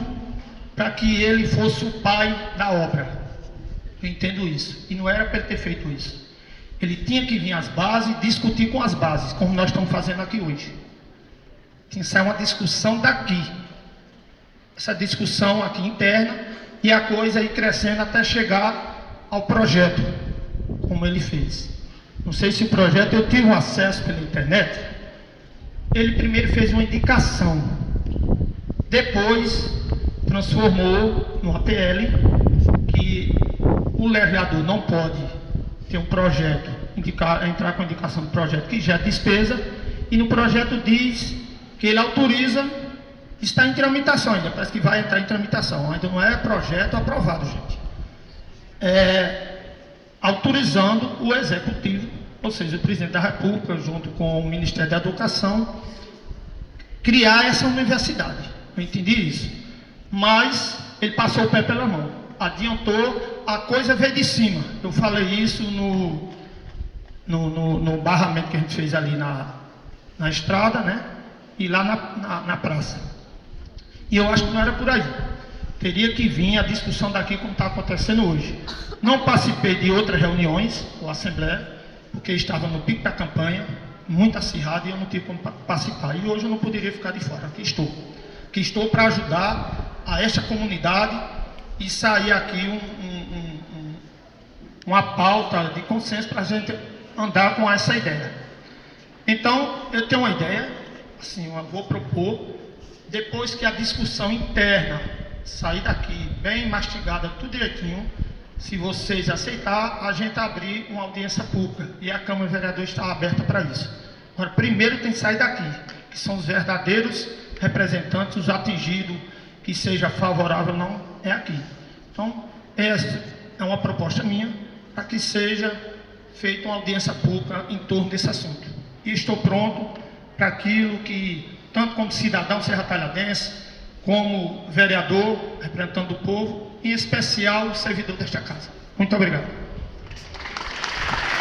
para que ele fosse o pai da obra. Eu entendo isso. E não era para ele ter feito isso. Ele tinha que vir às bases e discutir com as bases, como nós estamos fazendo aqui hoje. Tinha que sair uma discussão daqui. Essa discussão aqui interna e a coisa ir crescendo até chegar ao projeto, como ele fez. Não sei se o projeto, eu tive um acesso pela internet. Ele primeiro fez uma indicação. Depois transformou no APL que o legislador não pode ter um projeto, entrar com indicação do projeto que gera despesa, e no projeto diz que ele autoriza, está em tramitação ainda, parece que vai entrar em tramitação, ainda não é projeto aprovado, gente. Autorizando o executivo, ou seja, o presidente da República, junto com o Ministério da Educação, criar essa universidade. Eu entendi isso. Mas ele passou o pé pela mão, adiantou, a coisa veio de cima. Eu falei isso no barramento que a gente fez ali na estrada, né? E lá na praça. E eu acho que não era por aí. Teria que vir a discussão daqui como está acontecendo hoje. Não participei de outras reuniões, ou assembleia, porque estava no pico da campanha, muito acirrado, e eu não tive como participar. E hoje eu não poderia ficar de fora, aqui estou. Aqui estou para ajudar a esta comunidade e sair aqui uma pauta de consenso para a gente andar com essa ideia. Então, eu tenho uma ideia, assim, eu vou propor, depois que a discussão interna sair daqui bem mastigada, tudo direitinho, se vocês aceitarem, a gente abrir uma audiência pública, e a Câmara de Vereadores está aberta para isso. Agora, primeiro tem que sair daqui, que são os verdadeiros representantes, os atingidos, que seja favorável ou não, é aqui. Então, essa é uma proposta minha, para que seja feita uma audiência pública em torno desse assunto. E estou pronto para aquilo que, tanto como cidadão serra-talhadense, como vereador, representante do povo, em especial servidor desta casa. Muito obrigado.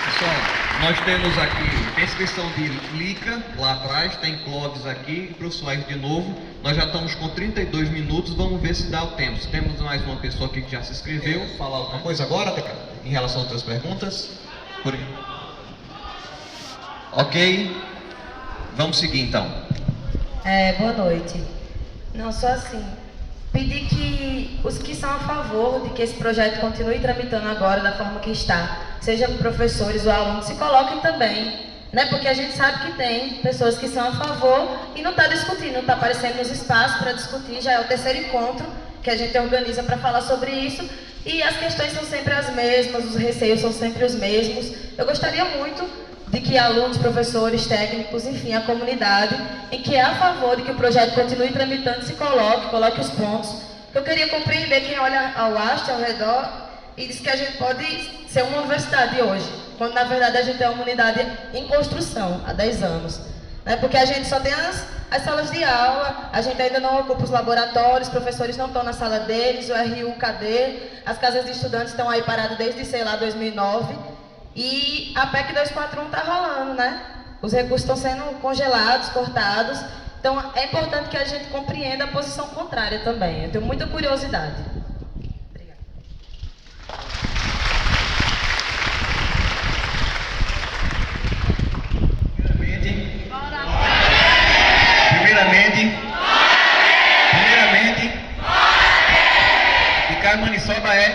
Pessoal, nós temos aqui inscrição de Lica, lá atrás, tem Clóvis aqui, professor de novo. Nós já estamos com 32 minutos, vamos ver se dá o tempo. Temos mais uma pessoa aqui que já se inscreveu. Falar alguma coisa agora, em relação a outras perguntas? Ok, vamos seguir então. Boa noite. Não, só assim, pedir que os que são a favor de que esse projeto continue tramitando agora da forma que está, sejam professores ou alunos, se coloquem também, né? Porque a gente sabe que tem pessoas que são a favor e não está discutindo, não está aparecendo nos espaços para discutir, já é o terceiro encontro que a gente organiza para falar sobre isso, e as questões são sempre as mesmas, os receios são sempre os mesmos. Eu gostaria muito de que alunos, professores, técnicos, enfim, a comunidade, em que é a favor de que o projeto continue tramitando, se coloque os pontos. Eu queria compreender quem olha ao haste, ao redor, e diz que a gente pode ser uma universidade hoje, quando na verdade a gente é uma unidade em construção, há 10 anos. Né? Porque a gente só tem as salas de aula, a gente ainda não ocupa os laboratórios, os professores não estão na sala deles, o RU, cadê? As casas de estudantes estão aí paradas desde, sei lá, 2009. E a PEC 241 está rolando, né? Os recursos estão sendo congelados, cortados. Então, é importante que a gente compreenda a posição contrária também. Eu tenho muita curiosidade. Obrigada. Primeiramente, Ricardo Maniçoba é?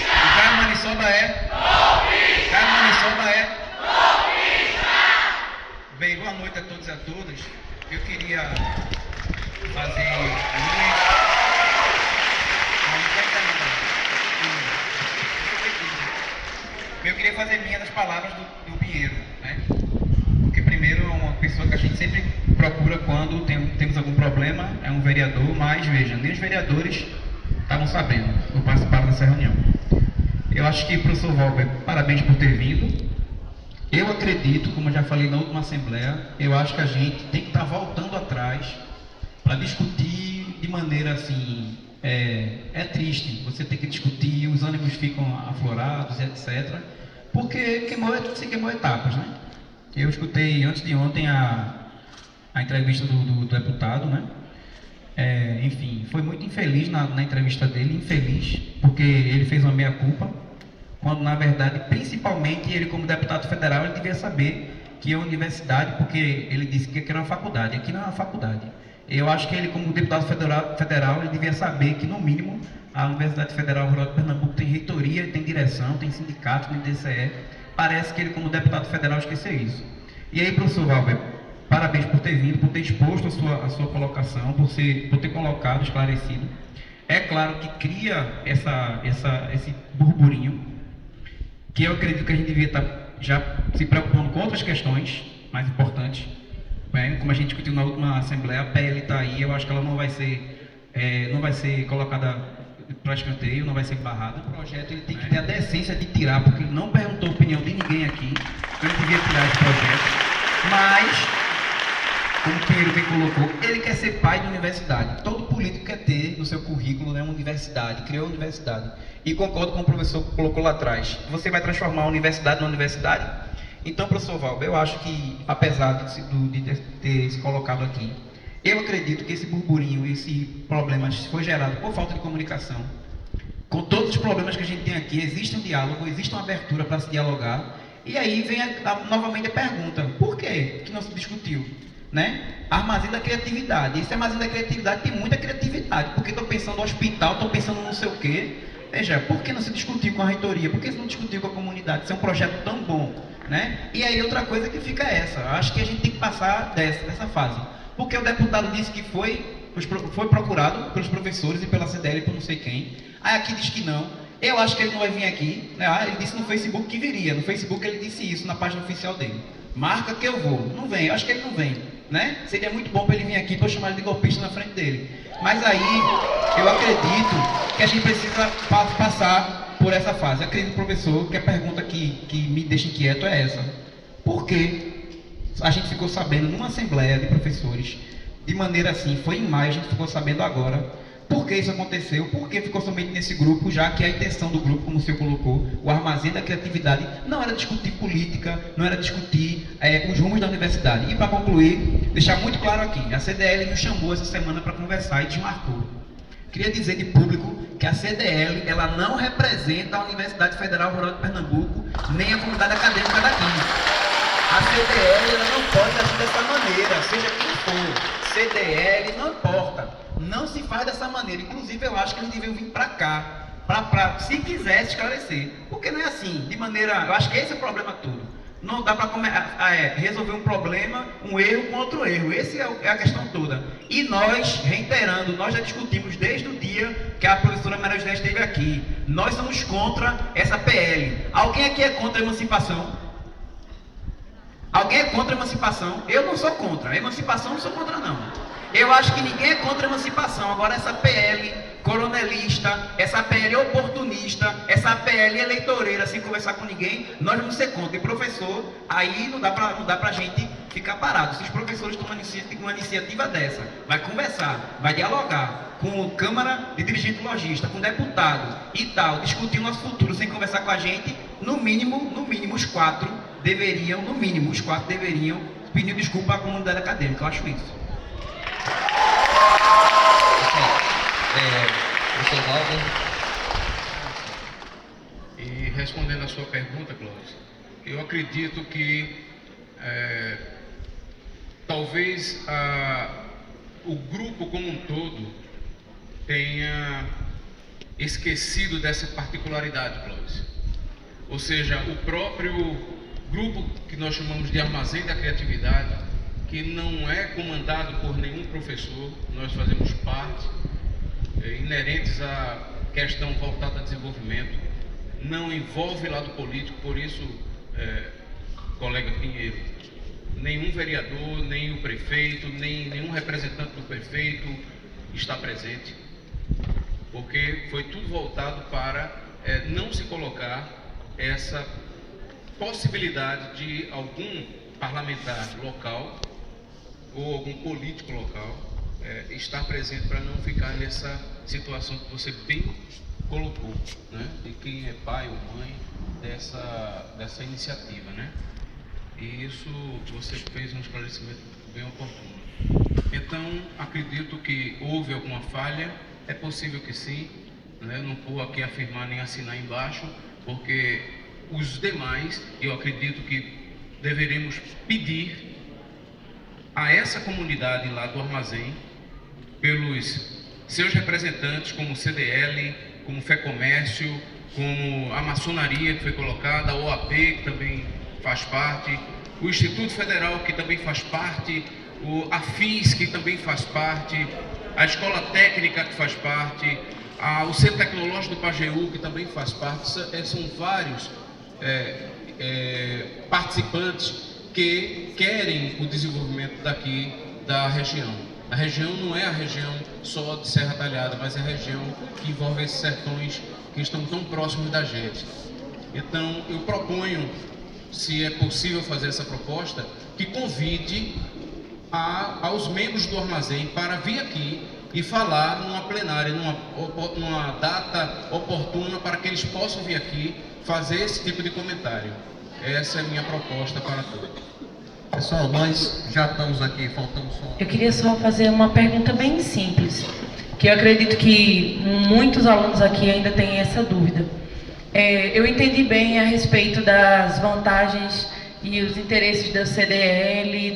Ricardo Maniçoba é? Ricardo Maniçoba é? Bem, boa noite a todos e a todas. Eu queria fazer palavras do Pinheiro, né? Porque primeiro é uma pessoa que a gente sempre procura quando temos algum problema, é um vereador, mas veja, nem os vereadores estavam sabendo, ou participaram dessa reunião. Eu acho que, professor Valber, parabéns por ter vindo. Eu acredito, como eu já falei na última assembleia, eu acho que a gente tem que estar voltando atrás para discutir de maneira assim, é triste, você tem que discutir, os ânimos ficam aflorados, etc. Porque se queimou etapas, né? Eu escutei antes de ontem a entrevista do deputado, né? Enfim, foi muito infeliz na entrevista dele, infeliz, porque ele fez uma meia-culpa, quando na verdade, principalmente ele como deputado federal, ele devia saber que a universidade, porque ele disse que era uma faculdade, aqui não é uma faculdade. Eu acho que ele como deputado federal, ele devia saber que no mínimo a Universidade Federal Rural de Pernambuco tem reitoria, tem direção, tem sindicato, tem DCE. Parece que ele como deputado federal esqueceu isso. E aí, professor Valber, parabéns por ter vindo, por ter exposto a sua colocação, por ter colocado, esclarecido. É claro que cria esse burburinho, que eu acredito que a gente devia estar já se preocupando com outras questões mais importantes. Como a gente discutiu na última assembleia, a PL está aí, eu acho que ela não vai ser colocada para escanteio, não vai ser barrada. O projeto ele tem que ter a decência de tirar, porque ele não perguntou a opinião de ninguém aqui, ele devia tirar esse projeto. Mas, como o Pinheiro bem colocou, ele quer ser pai de universidade. Todo político quer ter no seu currículo, né, uma universidade, criou uma universidade. E concordo com o professor que colocou lá atrás. Você vai transformar a universidade numa universidade? Então, professor Valber, eu acho que, apesar de ter se colocado aqui, eu acredito que esse burburinho, esse problema foi gerado por falta de comunicação. Com todos os problemas que a gente tem aqui, existe um diálogo, existe uma abertura para se dialogar. E aí vem novamente a pergunta, por que não se discutiu? Né? Armazém da criatividade. Esse armazém da criatividade tem muita criatividade, porque estou pensando no hospital, estou pensando no não sei o quê. Veja, por que não se discutiu com a reitoria? Por que não discutiu com a comunidade? Isso é um projeto tão bom, né? E aí outra coisa que fica é essa. Acho que a gente tem que passar dessa fase. Porque o deputado disse que foi procurado pelos professores e pela CDL, por não sei quem. Aí aqui diz que não. Eu acho que ele não vai vir aqui, né? Ele disse no Facebook que viria. No Facebook ele disse isso, na página oficial dele. Marca que eu vou. Não vem, eu acho que ele não vem, né? Seria muito bom para ele vir aqui, para eu chamar ele de golpista na frente dele. Mas aí, eu acredito que a gente precisa passar por essa fase. Eu acredito, professor, que a pergunta que me deixa inquieto é essa. Por que a gente ficou sabendo numa assembleia de professores, de maneira assim, foi em maio, a gente ficou sabendo agora, por que isso aconteceu, por que ficou somente nesse grupo, já que a intenção do grupo, como o senhor colocou, o armazém da criatividade, não era discutir política, não era discutir os rumos da universidade. E para concluir, deixar muito claro aqui, a CDL nos chamou essa semana para conversar e desmarcou. Queria dizer de público que a CDL, ela não representa a Universidade Federal Rural de Pernambuco, nem a comunidade acadêmica daqui. A CDL ela não pode agir dessa maneira, seja quem for. CDL não importa. Não se faz dessa maneira. Inclusive, eu acho que eles deviam vir para cá, se quisesse esclarecer. Porque não é assim, de maneira... Eu acho que esse é o problema todo. Não dá para resolver um problema, um erro com outro erro. Essa é a questão toda. E nós, reiterando, nós já discutimos desde o dia que a professora Maria José esteve aqui. Nós somos contra essa PL. Alguém aqui é contra a emancipação? Alguém é contra a emancipação? Eu não sou contra. A emancipação não sou contra, não. Eu acho que ninguém é contra a emancipação. Agora, essa PL coronelista, essa PL oportunista, essa PL eleitoreira, sem conversar com ninguém, nós vamos ser contra. E professor, aí não dá pra gente ficar parado. Se os professores tomam uma iniciativa dessa, vai conversar, vai dialogar com Câmara de Dirigente Logista, com deputado e tal, discutir o nosso futuro sem conversar com a gente, no mínimo, os quatro deveriam pedir desculpa à comunidade acadêmica. Eu acho isso. E respondendo a sua pergunta, Clóvis, eu acredito que talvez o grupo como um todo tenha esquecido dessa particularidade, Clóvis. Ou seja, o próprio grupo que nós chamamos de Armazém da Criatividade, que não é comandado por nenhum professor, nós fazemos parte, inerentes à questão voltada a desenvolvimento, não envolve lado político, por isso colega Pinheiro, nenhum vereador, nem o prefeito, nem nenhum representante do prefeito está presente, porque foi tudo voltado para não se colocar essa possibilidade de algum parlamentar local ou algum político local estar presente, para não ficar nessa situação que você bem colocou, né? De quem é pai ou mãe dessa iniciativa, né? E isso você fez um esclarecimento bem oportuno. Então, acredito que houve alguma falha, é possível que sim, né? Não vou aqui afirmar nem assinar embaixo, porque os demais, eu acredito que deveremos pedir a essa comunidade lá do armazém, pelos seus representantes, como o CDL, como o FEComércio, como a maçonaria que foi colocada, a OAB, que também faz parte, o Instituto Federal, que também faz parte, a FIS, que também faz parte, a Escola Técnica, que faz parte, o Centro Tecnológico do Pajeú, que também faz parte. São vários participantes que querem o desenvolvimento daqui da região. A região não é a região só de Serra Talhada, mas é a região que envolve esses sertões que estão tão próximos da gente. Então, eu proponho, se é possível fazer essa proposta, que convide aos membros do armazém para vir aqui e falar numa plenária, numa data oportuna, para que eles possam vir aqui fazer esse tipo de comentário. Essa é a minha proposta para todos. Pessoal, nós já estamos aqui, faltamos só... Eu queria só fazer uma pergunta bem simples, que eu acredito que muitos alunos aqui ainda têm essa dúvida. Eu entendi bem a respeito das vantagens e os interesses da CDL,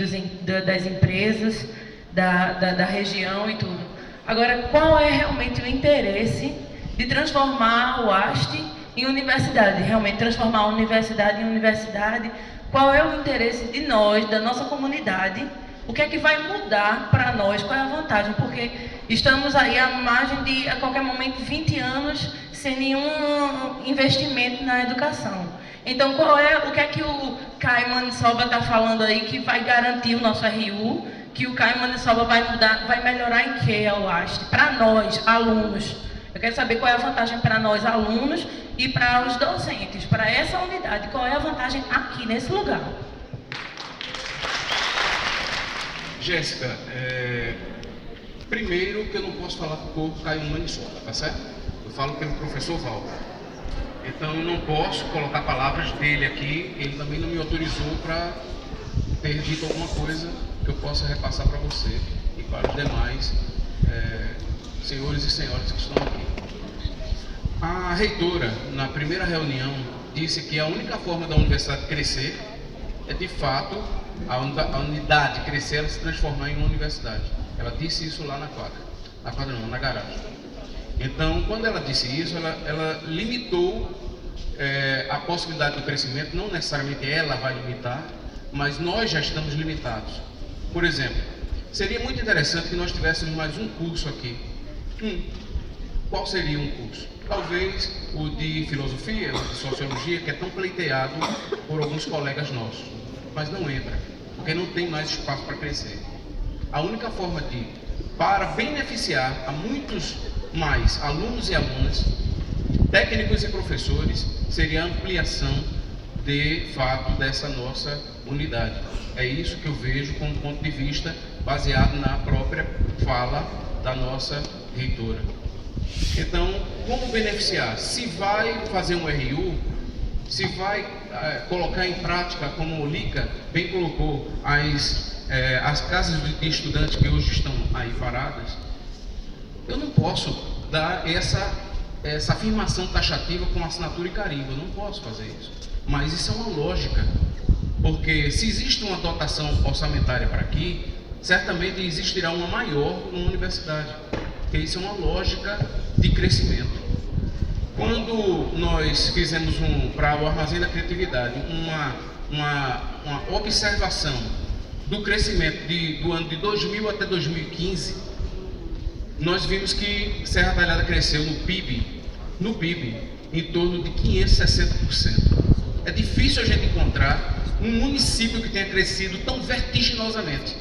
das empresas, da região e tudo. Agora, qual é realmente o interesse de transformar o AST em universidade? Realmente transformar a universidade em universidade? Qual é o interesse de nós, da nossa comunidade? O que é que vai mudar para nós? Qual é a vantagem? Porque estamos aí à margem de, a qualquer momento, 20 anos sem nenhum investimento na educação. Então, o que é que o Caio Maniçoba está falando aí que vai garantir o nosso RU? Que o Caio Maniçoba vai melhorar em que a UAST? Para nós, alunos. Eu quero saber qual é a vantagem para nós, alunos, e para os docentes, para essa unidade. Qual é a vantagem aqui, nesse lugar? Jéssica, primeiro que eu não posso falar por Caio Maniçoba, tá certo? Eu falo pelo professor Valber. Então eu não posso colocar palavras dele aqui, ele também não me autorizou para ter dito alguma coisa que eu possa repassar para você e para os demais senhores e senhoras que estão aqui. A reitora, na primeira reunião, disse que a única forma da universidade crescer é, de fato, a unidade crescer, ela se transformar em uma universidade. Ela disse isso lá na quadra não, na garagem. Então, quando ela disse isso, ela limitou a possibilidade do crescimento. Não necessariamente ela vai limitar, mas nós já estamos limitados. Por exemplo, seria muito interessante que nós tivéssemos mais um curso aqui. Qual seria um curso? Talvez o de filosofia, o de sociologia, que é tão pleiteado por alguns colegas nossos, mas não entra, porque não tem mais espaço para crescer. A única forma para beneficiar a muitos mais alunos e alunas, técnicos e professores, seria a ampliação de fato dessa nossa unidade. É isso que eu vejo como ponto de vista baseado na própria fala da nossa reitora. Então, como beneficiar? Se vai fazer um RU, se vai colocar em prática, como o Lica bem colocou, as casas de estudantes que hoje estão aí paradas, eu não posso dar essa afirmação taxativa com assinatura e carimbo, eu não posso fazer isso. Mas isso é uma lógica, porque se existe uma dotação orçamentária para aqui, certamente existirá uma maior numa universidade, porque isso é uma lógica de crescimento. Quando nós fizemos para o Armazém da Criatividade uma observação do crescimento do ano de 2000 até 2015, nós vimos que Serra Talhada cresceu no PIB, em torno de 560%. É difícil a gente encontrar um município que tenha crescido tão vertiginosamente.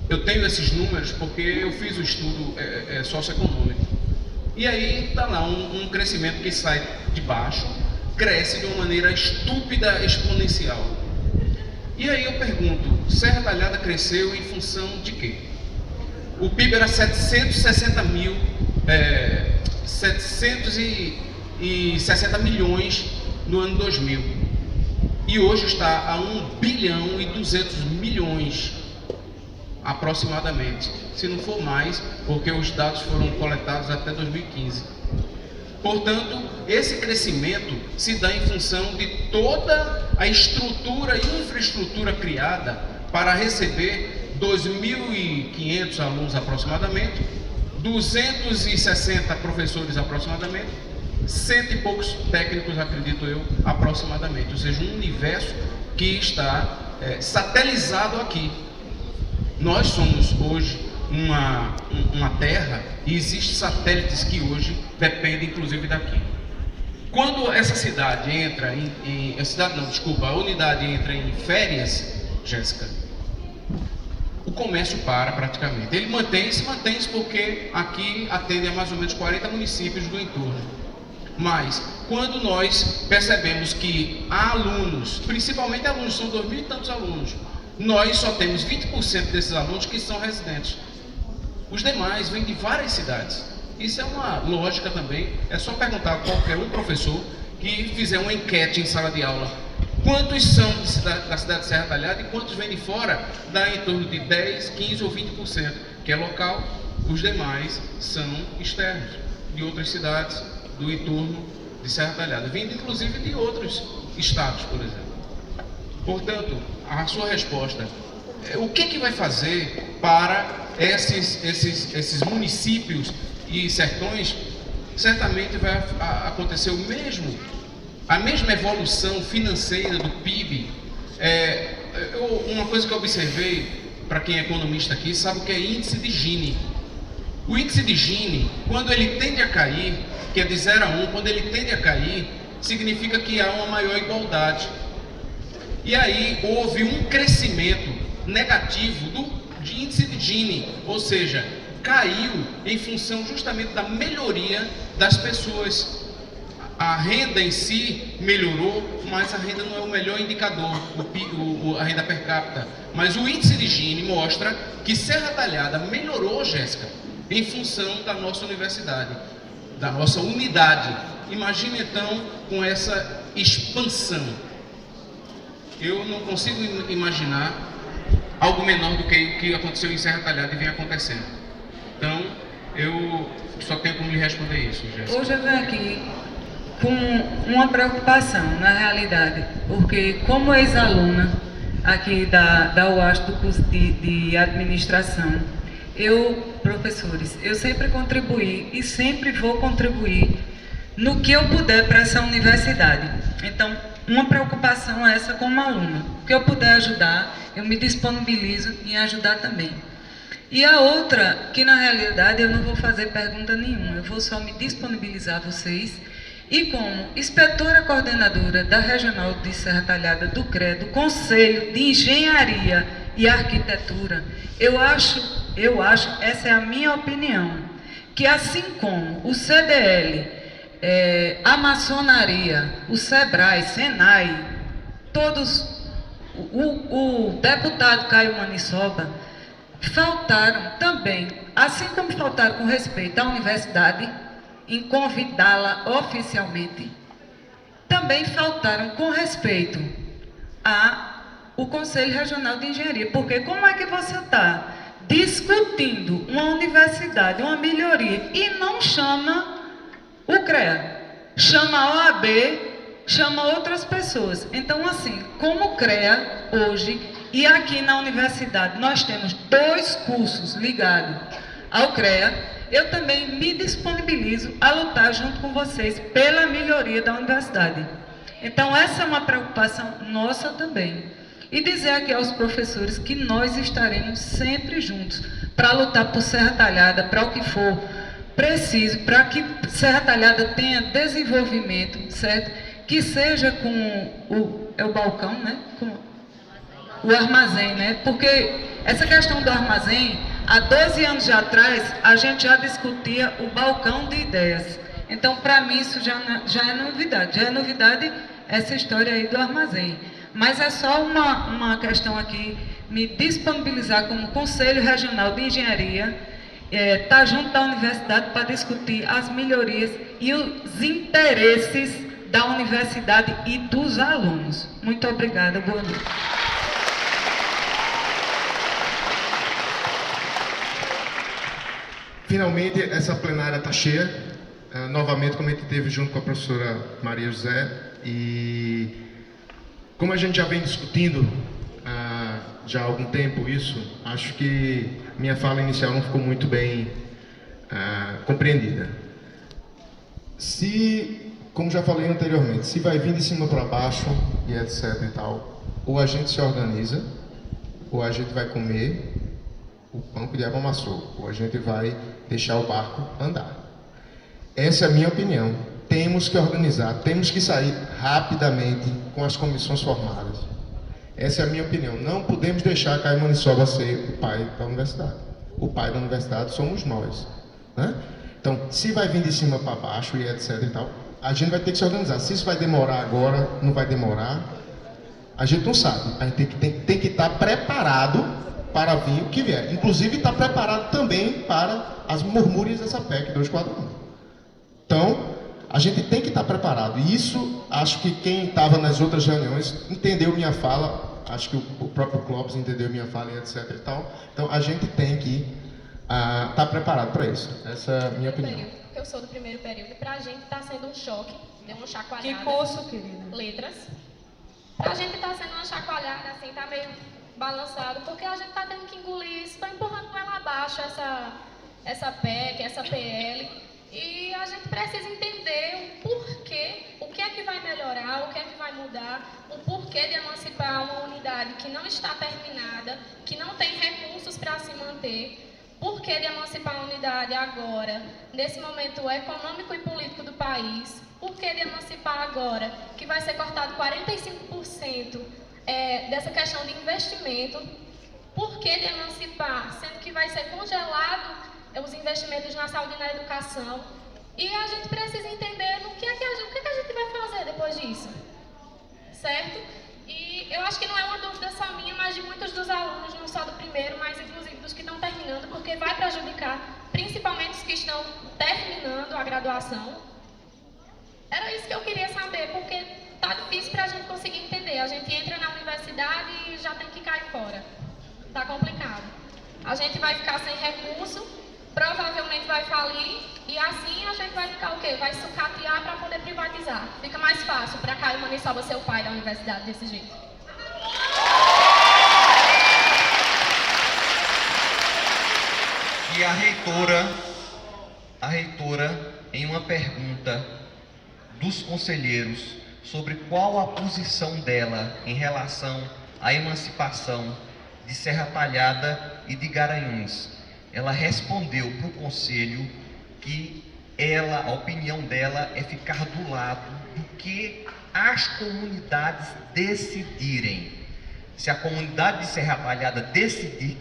Eu tenho esses números porque eu fiz o estudo socioeconômico. E aí está lá um crescimento que sai de baixo, cresce de uma maneira estúpida, exponencial. E aí eu pergunto, Serra Talhada cresceu em função de quê? O PIB era 760 milhões no ano 2000. E hoje está a 1 bilhão e 200 milhões, aproximadamente. Se não for mais, porque os dados foram coletados até 2015. Portanto, esse crescimento se dá em função de toda a estrutura e infraestrutura criada para receber 2.500 alunos aproximadamente, 260 professores aproximadamente, 100 e poucos técnicos, acredito eu, aproximadamente. Ou seja, um universo que está satelizado aqui. Nós somos hoje uma terra e existem satélites que hoje dependem inclusive daqui. Quando essa cidade entra a unidade entra em férias, Jéssica, o comércio para praticamente. Ele mantém-se porque aqui atende a mais ou menos 40 municípios do entorno. Mas quando nós percebemos que há alunos, principalmente alunos, são 2.000 e tantos alunos, nós só temos 20% desses alunos que são residentes. Os demais vêm de várias cidades. Isso é uma lógica também. É só perguntar a qualquer um professor que fizer uma enquete em sala de aula. Quantos são da cidade de Serra Talhada e quantos vêm de fora? Dá em torno de 10, 15 ou 20%, que é local. Os demais são externos, de outras cidades do entorno de Serra Talhada, vindo inclusive de outros estados, por exemplo. Portanto, a sua resposta, o que vai fazer para esses municípios e sertões? Certamente vai acontecer a mesma evolução financeira do PIB. Uma coisa que eu observei, para quem é economista aqui, sabe o que é índice de Gini. O índice de Gini, quando ele tende a cair, que é de 0 a 1, quando ele tende a cair, significa que há uma maior igualdade. E aí houve um crescimento negativo de índice de Gini, ou seja, caiu em função justamente da melhoria das pessoas. A renda em si melhorou, mas a renda não é o melhor indicador, a renda per capita. Mas o índice de Gini mostra que Serra Talhada melhorou, Jéssica, em função da nossa universidade, da nossa unidade. Imagine então com essa expansão. Eu não consigo imaginar algo menor do que aconteceu em Serra Talhada e vem acontecendo. Então, eu só tenho como lhe responder isso, Jéssica. Hoje eu venho aqui com uma preocupação, na realidade, porque como ex-aluna aqui da UAS do curso de administração, professores, eu sempre contribuí e sempre vou contribuir no que eu puder para essa universidade. Então, uma preocupação é essa como aluna. O que eu puder ajudar, eu me disponibilizo em ajudar também. E a outra, que na realidade eu não vou fazer pergunta nenhuma, eu vou só me disponibilizar a vocês. E como inspetora coordenadora da Regional de Serra Talhada do CREA, do Conselho de Engenharia e Arquitetura, eu acho, essa é a minha opinião, que assim como o CDL, a maçonaria, o SEBRAE, SENAI, todos, o deputado Caio Maniçoba, faltaram também, assim como faltaram com respeito à universidade, em convidá-la oficialmente, também faltaram com respeito ao Conselho Regional de Engenharia, porque como é que você está discutindo uma universidade, uma melhoria, e não chama o CREA, chama a OAB, chama outras pessoas. Então, assim, como o CREA hoje, e aqui na universidade nós temos 2 cursos ligados ao CREA, eu também me disponibilizo a lutar junto com vocês pela melhoria da universidade. Então, essa é uma preocupação nossa também. E dizer aqui aos professores que nós estaremos sempre juntos para lutar por Serra Talhada, para o que for preciso, para que Serra Talhada tenha desenvolvimento, certo? que seja com o balcão, né? Com o armazém, né? Porque essa questão do armazém, há 12 anos atrás, a gente já discutia o balcão de ideias. Então, para mim, isso já é novidade. Já é novidade essa história aí do armazém. Mas é só uma questão aqui, me disponibilizar como Conselho Regional de Engenharia, estar junto da universidade para discutir as melhorias e os interesses da universidade e dos alunos. Muito obrigada, boa noite. Finalmente, essa plenária está cheia. Novamente, como a gente teve junto com a professora Maria José. E como a gente já vem discutindo já há algum tempo isso, acho que minha fala inicial não ficou muito bem compreendida. Como já falei anteriormente, se vai vir de cima para baixo e etc e tal, ou a gente se organiza, ou a gente vai comer o pão que o diabo amassou, ou a gente vai deixar o barco andar. Essa é a minha opinião. Temos que organizar, temos que sair rapidamente com as comissões formadas. Essa é a minha opinião. Não podemos deixar Caio Maniçoba ser o pai da universidade. O pai da universidade somos nós, né? Então, se vai vir de cima para baixo e etc e tal, a gente vai ter que se organizar. Se isso vai demorar agora, não vai demorar, a gente não sabe. A gente tem que estar preparado para vir o que vier. Inclusive, estar preparado também para as murmúrias dessa PEC 241. Então, a gente tem que estar preparado. E isso, acho que quem estava nas outras reuniões entendeu minha fala. Acho que o próprio Clóvis entendeu minha fala e etc e tal. Então, a gente tem que estar preparado para isso. Essa é a minha opinião. Eu sou do primeiro período e para a gente está sendo um choque, deu uma chacoalhada. Que curso, querida? Letras. Para a gente está sendo uma chacoalhada, assim, está meio balançado, porque a gente está tendo que engolir isso, está empurrando com ela abaixo essa PEC, essa PL. E a gente precisa entender o porquê, o que é que vai melhorar, o que é que vai mudar, o porquê de emancipar uma unidade que não está terminada, que não tem recursos para se manter. Por que de emancipar a unidade agora, nesse momento econômico e político do país? Por que de emancipar agora, que vai ser cortado 45% dessa questão de investimento? Por que de emancipar, sendo que vai ser congelado os investimentos na saúde e na educação? E a gente precisa entender o que é que a gente vai fazer depois disso, certo? E eu acho que não é uma dúvida só minha, mas de muitos dos alunos, não só do primeiro, mas inclusive dos que estão terminando, porque vai prejudicar principalmente os que estão terminando a graduação. Era isso que eu queria saber, porque tá difícil para a gente conseguir entender. A gente entra na universidade e já tem que cair fora. Tá complicado. A gente vai ficar sem recurso, provavelmente vai falir, e assim a gente vai ficar o quê? Vai sucatear para poder privatizar. Fica mais fácil para Caio Maniçoba ser o pai da universidade desse jeito. E a reitora, em uma pergunta dos conselheiros sobre qual a posição dela em relação à emancipação de Serra Talhada e de Garanhuns, ela respondeu para o conselho que a opinião dela é ficar do lado do que as comunidades decidirem. Se a comunidade de Serra Talhada decidir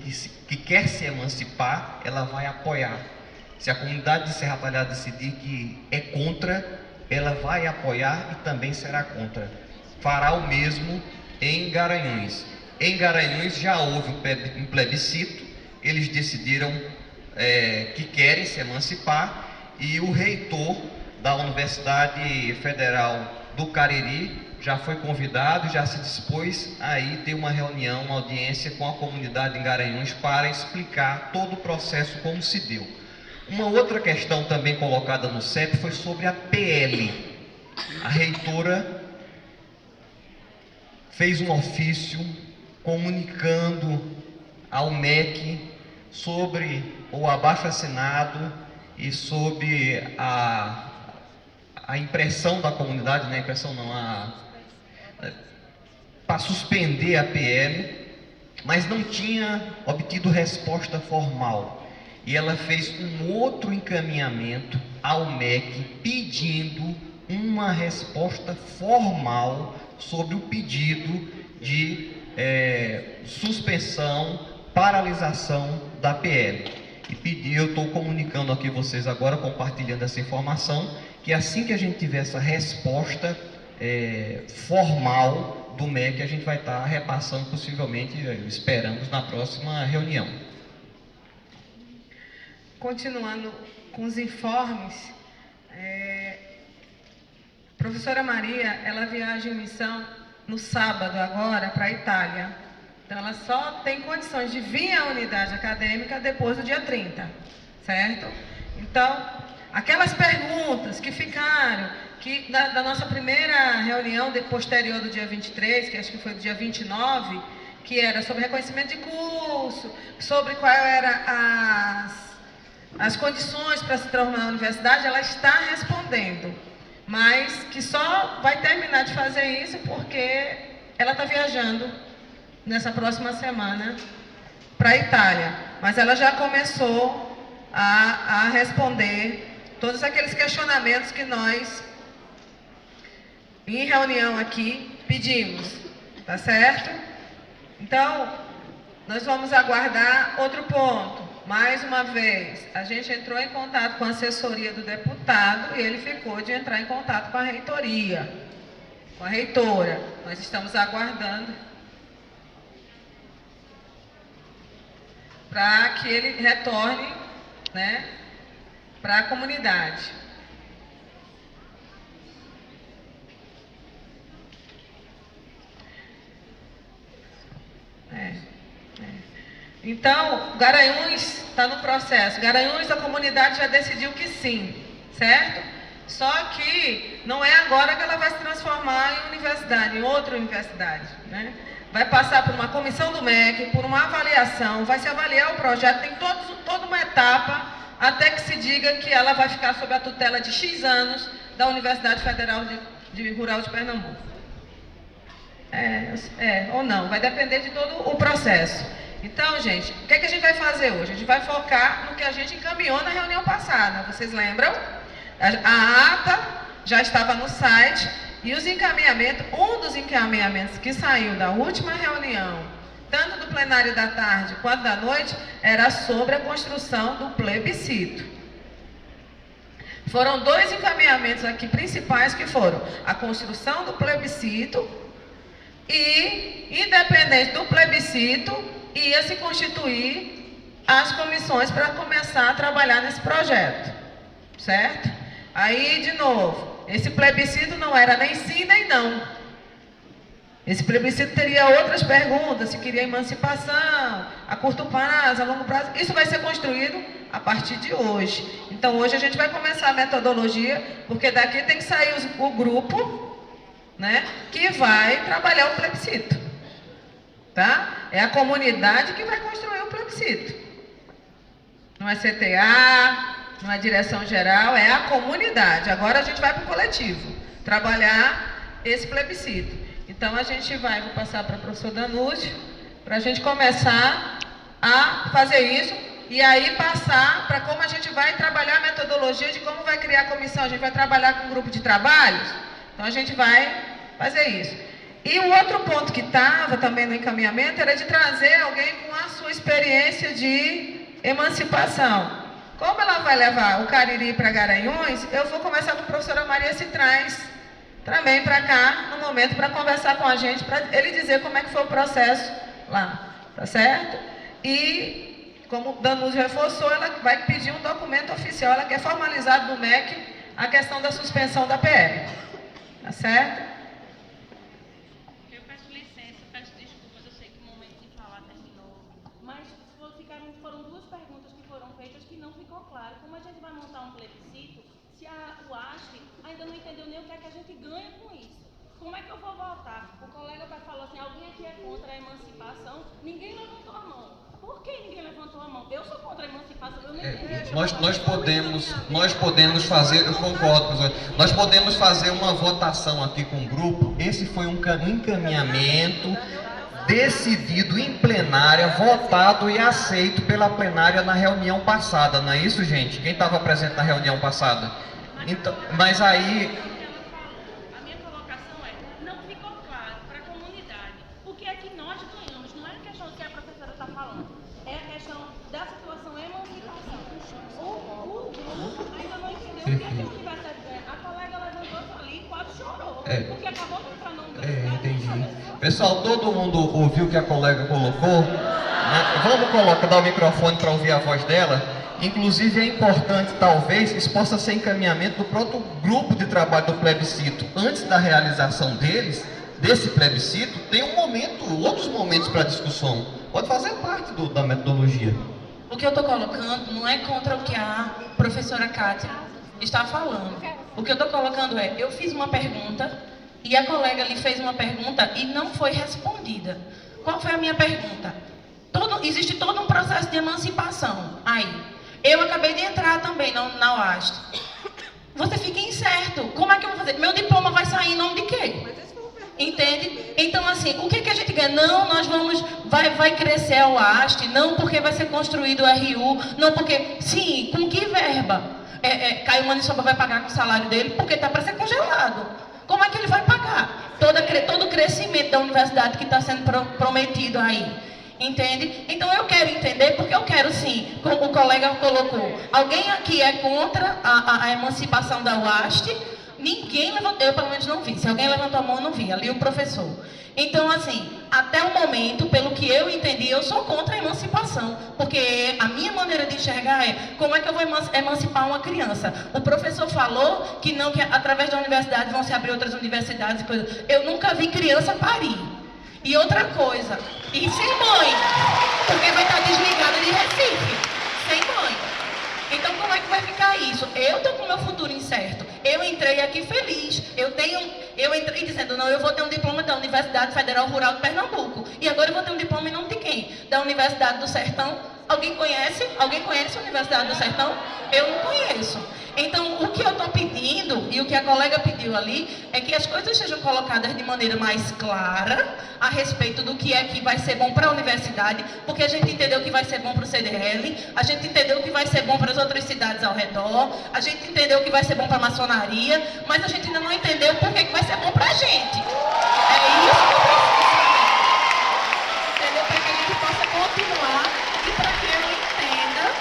que quer se emancipar, ela vai apoiar. Se a comunidade de Serra Talhada decidir que é contra, ela vai apoiar e também será contra. Fará o mesmo em Garanhuns. Em Garanhuns já houve um plebiscito, eles decidiram que querem se emancipar, e o reitor da Universidade Federal do Cariri já foi convidado, já se dispôs a ir ter uma reunião, uma audiência com a comunidade em Garanhuns para explicar todo o processo como se deu. Uma outra questão também colocada no CEP foi sobre a PL. A reitora fez um ofício comunicando ao MEC sobre o abaixo-assinado e sobre a impressão da comunidade, né? Impressão não, para suspender a PL, mas não tinha obtido resposta formal. E ela fez um outro encaminhamento ao MEC pedindo uma resposta formal sobre o pedido de suspensão, paralisação da PL. E eu estou comunicando aqui vocês agora, compartilhando essa informação, que assim que a gente tiver essa resposta formal do MEC, a gente vai estar repassando, possivelmente, esperamos, na próxima reunião. Continuando com os informes, professora Maria, ela viaja em missão no sábado agora para a Itália. Então ela só tem condições de vir à unidade acadêmica depois do dia 30, certo? Então, aquelas perguntas que ficaram, que da nossa primeira reunião posterior do dia 23, que acho que foi do dia 29, que era sobre reconhecimento de curso, sobre qual era as condições para se tornar na universidade, ela está respondendo, mas que só vai terminar de fazer isso porque ela está viajando nessa próxima semana para a Itália. Mas ela já começou a responder todos aqueles questionamentos que nós, em reunião aqui, pedimos, tá certo? Então, nós vamos aguardar outro ponto. Mais uma vez, a gente entrou em contato com a assessoria do deputado e ele ficou de entrar em contato com a reitoria, com a reitora. Nós estamos aguardando para que ele retorne, né, para a comunidade. Então, Garanhuns está no processo. Garanhuns, a comunidade já decidiu que sim, certo? Só que não é agora que ela vai se transformar em universidade, em outra universidade, né? Vai passar por uma comissão do MEC, por uma avaliação, vai se avaliar o projeto, tem toda uma etapa até que se diga que ela vai ficar sob a tutela de X anos da Universidade Federal Rural de Pernambuco. Ou não, vai depender de todo o processo. Então, gente, o que a gente vai fazer hoje? A gente vai focar no que a gente encaminhou na reunião passada. Vocês lembram? A ata já estava no site e os encaminhamentos, um dos encaminhamentos que saiu da última reunião, tanto do plenário da tarde quanto da noite, era sobre a construção do plebiscito. Foram dois encaminhamentos aqui principais que foram a construção do plebiscito e, independente do plebiscito, ia se constituir as comissões para começar a trabalhar nesse projeto, certo? Aí, de novo, esse plebiscito não era nem sim nem não. Esse plebiscito teria outras perguntas, se queria emancipação, a curto prazo, a longo prazo. Isso vai ser construído a partir de hoje. Então, hoje a gente vai começar a metodologia, porque daqui tem que sair o grupo, né, que vai trabalhar o plebiscito. Tá? É a comunidade que vai construir o plebiscito. Não é CTA, não é direção geral, é a comunidade. Agora a gente vai para o coletivo, trabalhar esse plebiscito. Então a gente vou passar para a professora Danúcio, para a gente começar a fazer isso e aí passar para como a gente vai trabalhar a metodologia de como vai criar a comissão. A gente vai trabalhar com um grupo de trabalhos, então a gente vai fazer isso. E o outro ponto que estava também no encaminhamento era de trazer alguém com a sua experiência de emancipação. Como ela vai levar o Cariri para Garanhuns, eu vou conversar com a professora Maria se traz também para cá, no momento, para conversar com a gente, para ele dizer como é que foi o processo lá, tá certo? E, como o Danúcio reforçou, ela vai pedir um documento oficial, ela quer formalizado do MEC a questão da suspensão da PL, tá certo? Foram duas perguntas que foram feitas que não ficou claro. Como a gente vai montar um plebiscito se o ASTE ainda não entendeu nem o que é que a gente ganha com isso? Como é que eu vou votar? O colega falou assim, alguém aqui é contra a emancipação? Ninguém levantou a mão. Por que ninguém levantou a mão? Eu sou contra a emancipação. Eu nem Nós podemos fazer, eu concordo, professor, nós podemos fazer uma votação aqui com o grupo. Esse foi um encaminhamento decidido em plenária, votado e aceito pela plenária na reunião passada, não é isso, gente? Quem estava presente na reunião passada? Então, mas aí, que nós ganhamos, não é a questão do que a professora está falando, é a questão da situação emancipação. O grupo ainda não entendeu o que é que a universidade ganha. A colega levantou ali e quase chorou, porque acabou de entrar na universidade. Entendi. Pessoal, todo mundo ouviu o que a colega colocou? Vamos dar o microfone para ouvir a voz dela. Inclusive é importante, talvez, isso possa ser encaminhamento do próprio grupo de trabalho do plebiscito. Antes da realização desse plebiscito, tem outros momentos para discussão. Pode fazer parte da metodologia. O que eu estou colocando não é contra o que a professora Kátia está falando. O que eu estou colocando é, eu fiz uma pergunta e a colega ali fez uma pergunta e não foi respondida. Qual foi a minha pergunta? Existe todo um processo de emancipação aí. Eu acabei de entrar também na UAST. Você fica incerto. Como é que eu vou fazer? Meu diploma vai sair em nome de quê? Entende? Então, assim, o que a gente ganha? Não, nós vamos... Vai crescer a UAST. Não porque vai ser construído o RU. Não porque... Sim, com que verba? Caio Maniçoba vai pagar com o salário dele porque está para ser congelado. Como é que ele vai pagar? Todo o crescimento da universidade que está sendo prometido aí. Entende? Então eu quero entender, porque eu quero sim, como o colega colocou, alguém aqui é contra a emancipação da UAST? Ninguém levantou, eu pelo menos não vi. Se alguém levantou a mão, eu não vi, ali o professor. Então, assim, até o momento, pelo que eu entendi, eu sou contra a emancipação, porque a minha maneira de enxergar é, como é que eu vou emancipar uma criança? O professor falou que não, que através da universidade vão se abrir outras universidades e coisas. Eu nunca vi criança parir. E outra coisa, e sem mãe, porque vai estar desligada de Recife, sem mãe. Então como é que vai ficar isso? Eu estou com o meu futuro incerto. Eu entrei aqui feliz. Eu entrei dizendo, não, eu vou ter um diploma da Universidade Federal Rural de Pernambuco. E agora eu vou ter um diploma em nome de quem? Da Universidade do Sertão. Alguém conhece? Alguém conhece a Universidade do Sertão? Eu não conheço. Então, o que eu estou pedindo, e o que a colega pediu ali, é que as coisas sejam colocadas de maneira mais clara a respeito do que é que vai ser bom para a universidade, porque a gente entendeu que vai ser bom para o CDL, a gente entendeu que vai ser bom para as outras cidades ao redor, a gente entendeu que vai ser bom para a maçonaria, mas a gente ainda não entendeu por que vai ser bom para a gente. É isso que eu preciso saber. Entendeu? Para que a gente possa continuar e para que eu entenda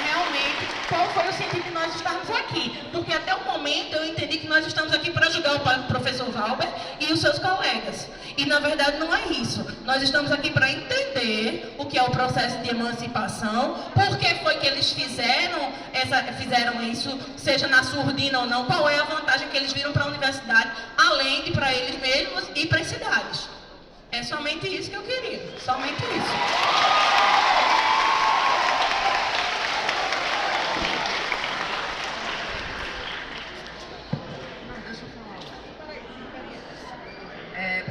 realmente qual foi o sentido de nós estarmos aqui. Porque até o momento eu entendi que nós estamos aqui para julgar o professor Valber e os seus colegas. E na verdade não é isso. Nós estamos aqui para entender o que é o processo de emancipação, por que foi que eles fizeram isso, seja na surdina ou não, qual é a vantagem que eles viram para a universidade, além de para eles mesmos e para as cidades. É somente isso que eu queria, somente isso.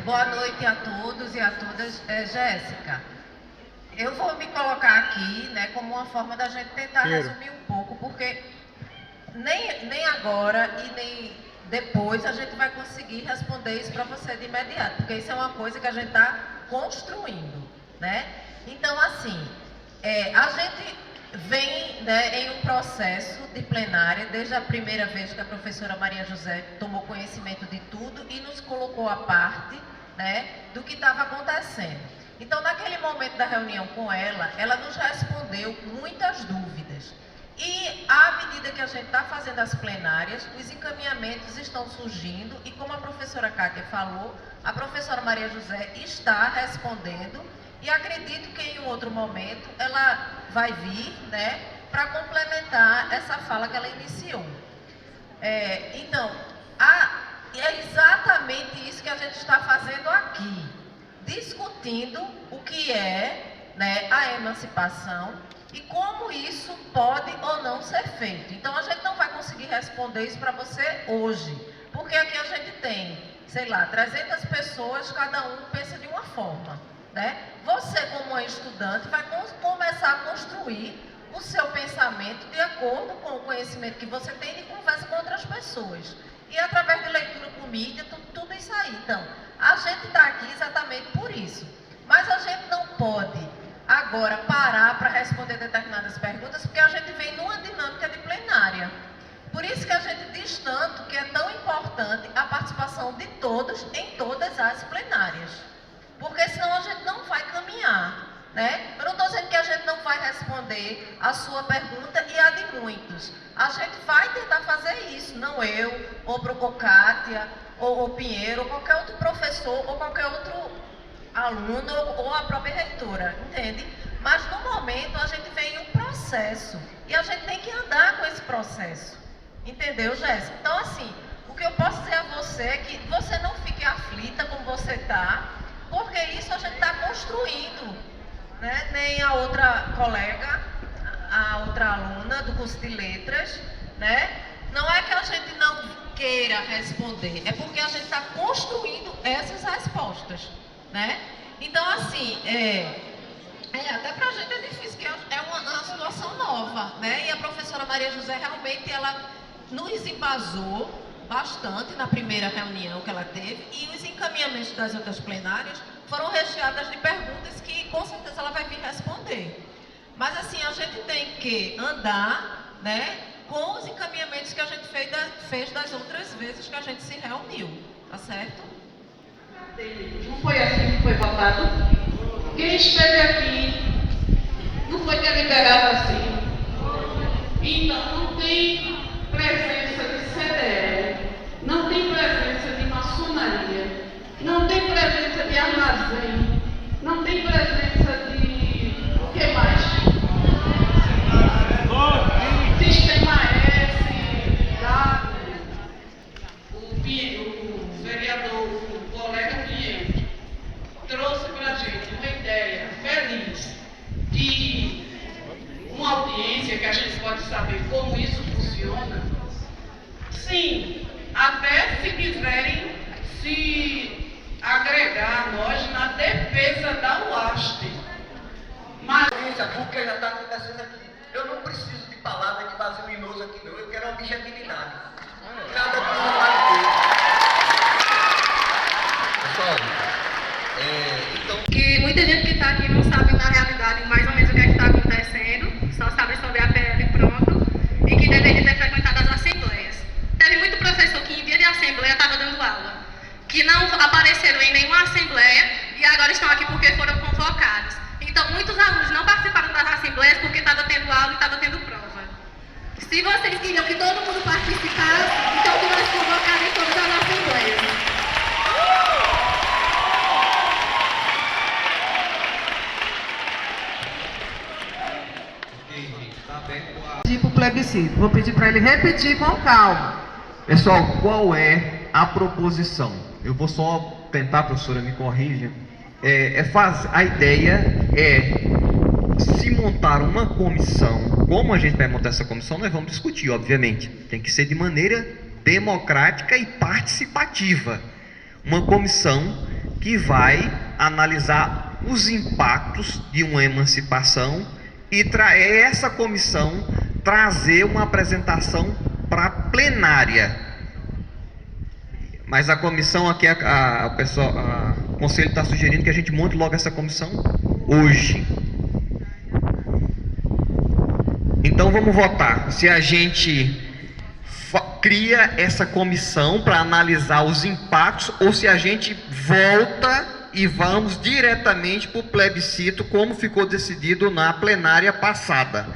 Boa noite a todos e a todas. Jéssica, eu vou me colocar aqui, né, como uma forma da gente tentar resumir um pouco, porque nem agora e nem depois a gente vai conseguir responder isso para você de imediato, porque isso é uma coisa que a gente está construindo, né? Então, assim, a gente vem, né, em um processo de plenária, desde a primeira vez que a professora Maria José tomou conhecimento de tudo e nos colocou à parte, né, do que estava acontecendo. Então, naquele momento da reunião com ela nos respondeu muitas dúvidas. E, à medida que a gente está fazendo as plenárias, os encaminhamentos estão surgindo e, como a professora Kátia falou, a professora Maria José está respondendo e acredito que em um outro momento ela vai vir, né, para complementar essa fala que ela iniciou. Então, é exatamente isso que a gente está fazendo aqui, discutindo o que é, né, a emancipação e como isso pode ou não ser feito. Então, a gente não vai conseguir responder isso para você hoje, porque aqui a gente tem, sei lá, 300 pessoas, cada um pensa de uma forma, né? Você, como uma estudante, vai começar a construir o seu pensamento de acordo com o conhecimento que você tem de conversa com outras pessoas. E através de leitura por mídia, tudo isso aí. Então, a gente está aqui exatamente por isso. Mas a gente não pode agora parar para responder determinadas perguntas, porque a gente vem numa dinâmica de plenária. Por isso que a gente diz tanto que é tão importante a participação de todos em todas as plenárias. Porque senão a gente né? Eu não estou dizendo que a gente não vai responder a sua pergunta e a de muitos. A gente vai tentar fazer isso, não eu, ou Kátia, ou Pinheiro, ou qualquer outro professor, ou qualquer outro aluno, ou a própria reitora, entende? Mas no momento a gente vem em um processo e a gente tem que andar com esse processo, entendeu, Jéssica? Então, assim, o que eu posso dizer a você é que você não fique aflita como você está, porque isso a gente está construindo, né? Nem a outra colega, a outra aluna do curso de letras, né? Não é que a gente não queira responder, é porque a gente está construindo essas respostas, né? Então, assim, até para a gente é difícil, porque é uma situação nova, né? E a professora Maria José realmente, ela nos embasou bastante na primeira reunião que ela teve, e os encaminhamentos das outras plenárias foram recheadas de perguntas que com certeza ela vai vir responder. Mas assim, a gente tem que andar, né, com os encaminhamentos que a gente fez das outras vezes que a gente se reuniu, tá certo? Não foi assim que foi votado? Quem esteve aqui não foi deliberado assim. Então não tem presença de CDL, não tem presença de maçonaria, não tem presença de armazém, não tem presença de... o que mais? Sistema S, da... o vereador, o colega Pinheiro, trouxe para a gente uma ideia feliz de uma audiência que a gente pode saber como isso funciona. Sim, até se quiserem se agregar a nós na defesa da UASP. Mas porque já está acontecendo aqui. Eu não preciso de palavras de vazio mimoso aqui, não. Eu quero objetividade. Nada de pessoal, então... Que muita gente que está aqui não sabe na realidade mais ou menos o que é que está acontecendo, só sabe sobre a PL pronto, e que deveria ter frequentado as assembleias. Teve muito professor que em dia de assembleia estava dando aula, que não apareceram em nenhuma assembleia e agora estão aqui porque foram convocados. Então muitos alunos não participaram das assembleias porque estava tendo aula e estava tendo prova. Se vocês queriam que todo mundo participasse, então que nós convocarem todas as assembleias. Pedir para o plebiscito. Vou pedir para ele repetir com calma. Pessoal, qual é a proposição? Eu vou só tentar, professora, me corrija. A ideia é se montar uma comissão. Como a gente vai montar essa comissão, nós vamos discutir, obviamente. Tem que ser de maneira democrática e participativa. Uma comissão que vai analisar os impactos de uma emancipação e essa comissão trazer uma apresentação para a plenária. Mas a comissão aqui, o conselho está sugerindo que a gente monte logo essa comissão hoje. Então vamos votar se a gente cria essa comissão para analisar os impactos ou se a gente volta e vamos diretamente para o plebiscito, como ficou decidido na plenária passada.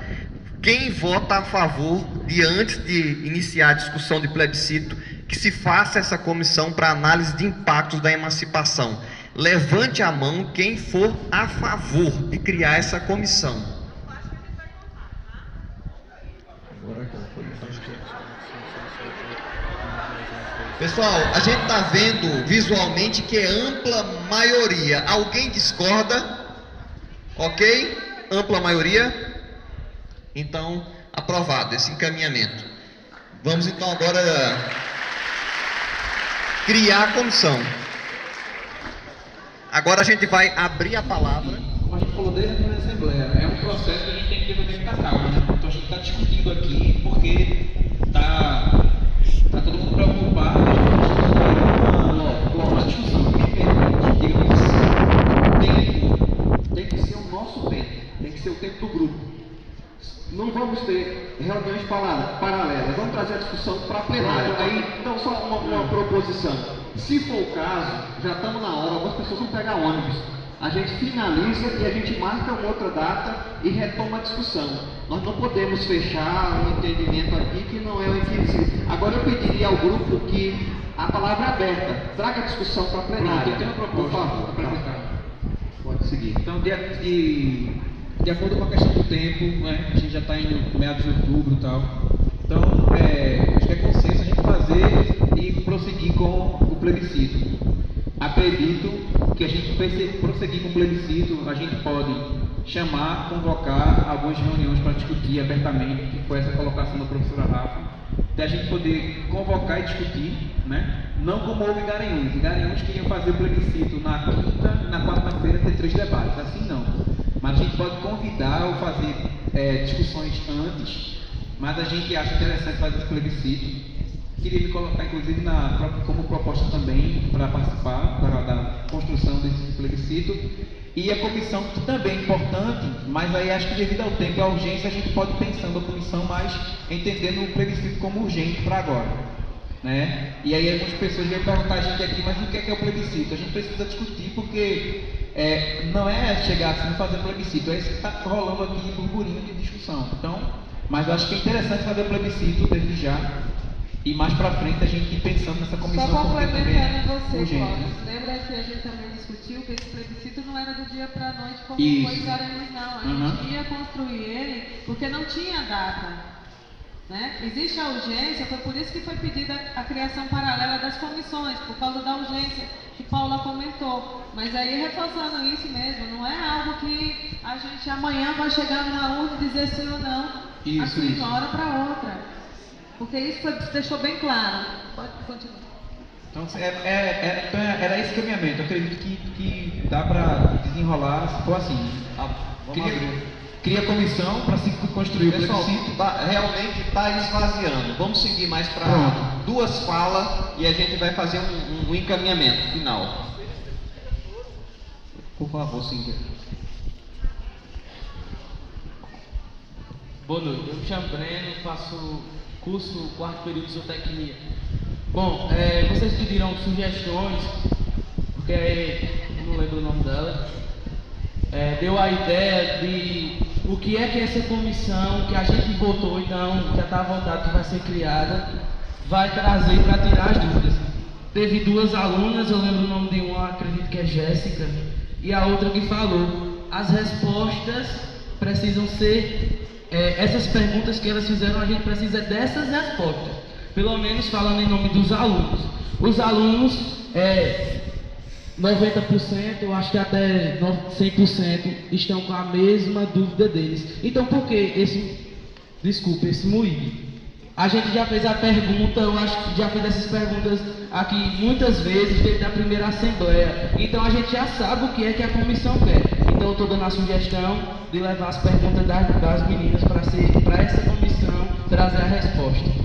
Quem vota a favor de, antes de iniciar a discussão de plebiscito, que se faça essa comissão para análise de impactos da emancipação? Levante a mão quem for a favor de criar essa comissão. Pessoal, a gente está vendo visualmente que é ampla maioria. Alguém discorda? Ok? Ampla maioria? Então, aprovado esse encaminhamento. Vamos então agora criar a comissão. Agora a gente vai abrir a palavra. Como a gente falou desde a primeira assembleia, é um processo que a gente tem que ter muita calma, né? Então a gente está discutindo aqui porque está todo mundo preocupado. Uma discussão que me permite, digamos, tem que ser o nosso tempo, tem que ser o tempo do grupo. Não vamos ter reuniões paralelas, vamos trazer a discussão para a plenária. Aí, então, só uma proposição. Se for o caso, já estamos na hora, algumas pessoas vão pegar ônibus. a gente finaliza e a gente marca uma outra data e retoma a discussão. Nós não podemos fechar um entendimento aqui que não é o equilíbrio. Agora eu pediria ao grupo que a palavra é aberta, traga a discussão para a plenária. Tem uma proposta para apresentar. Pode seguir. Então, de acordo com a questão do tempo, né, a gente já está em meados de outubro e tal. Então, acho que é consenso a gente fazer e prosseguir com o plebiscito. Acredito que a gente prosseguir com o plebiscito, a gente pode chamar, convocar algumas reuniões para discutir abertamente, que foi essa colocação da professora Rafa, da gente poder convocar e discutir, né? Não como houve em Garanhuns. Em Garanhuns que iam fazer o plebiscito na quinta e na quarta-feira ter 3 debates, assim não. Mas a gente pode convidar ou fazer discussões antes, mas a gente acha interessante fazer esse plebiscito. Queria me colocar, inclusive, como proposta também para participar da construção desse plebiscito. E a comissão, que também é importante, mas aí acho que devido ao tempo e à urgência, a gente pode ir pensando a comissão, mas entendendo o plebiscito como urgente para agora. Né? E aí algumas pessoas vêm perguntar a gente aqui, mas o que é o plebiscito? A gente precisa discutir porque não é chegar assim e fazer plebiscito, é isso que está rolando aqui, burburinho de discussão. Então, mas eu acho que é interessante fazer plebiscito desde já. E mais para frente a gente ir pensando nessa comissão. Só complementando você, urgente, Clóvis. né? Lembra que a gente também discutiu que esse plebiscito não era do dia para a noite como Isso. foi em Garanhuns, não. A gente ia construir ele porque não tinha data. Né? Existe a urgência, foi por isso que foi pedida a criação paralela das comissões, por causa da urgência que Paula comentou. Mas aí reforçando isso mesmo, não é algo que a gente amanhã vai chegar numa urna e dizer sim ou não, assim, de uma hora para outra. Porque isso deixou bem claro. Pode continuar. Então, era esse caminhamento. Eu acredito que dá para desenrolar, se for assim. Cria comissão para se construir o plebiscito. Realmente está esvaziando. Vamos seguir mais para 2 falas e a gente vai fazer um encaminhamento final. Por favor, Cíntia. Boa noite, eu me chamo Breno, faço curso 4º período de zootecnia. Bom, vocês pediram sugestões, porque eu não lembro o nome dela, deu a ideia de o que é que essa comissão que a gente votou, então, já está votado que vai ser criada, vai trazer para tirar as dúvidas. Teve 2 alunas, eu lembro o nome de uma, acredito que é Jéssica, e a outra que falou, as respostas precisam ser... essas perguntas que elas fizeram, a gente precisa dessas respostas. Pelo menos falando em nome dos alunos. Os alunos, 90%, eu acho que até 100% estão com a mesma dúvida deles. Então por que esse moído? A gente já fez a pergunta, eu acho que já fez essas perguntas aqui muitas vezes desde a primeira assembleia. Então a gente já sabe o que é que a comissão quer. Então eu estou dando a sugestão de levar as perguntas das meninas para essa comissão trazer a resposta.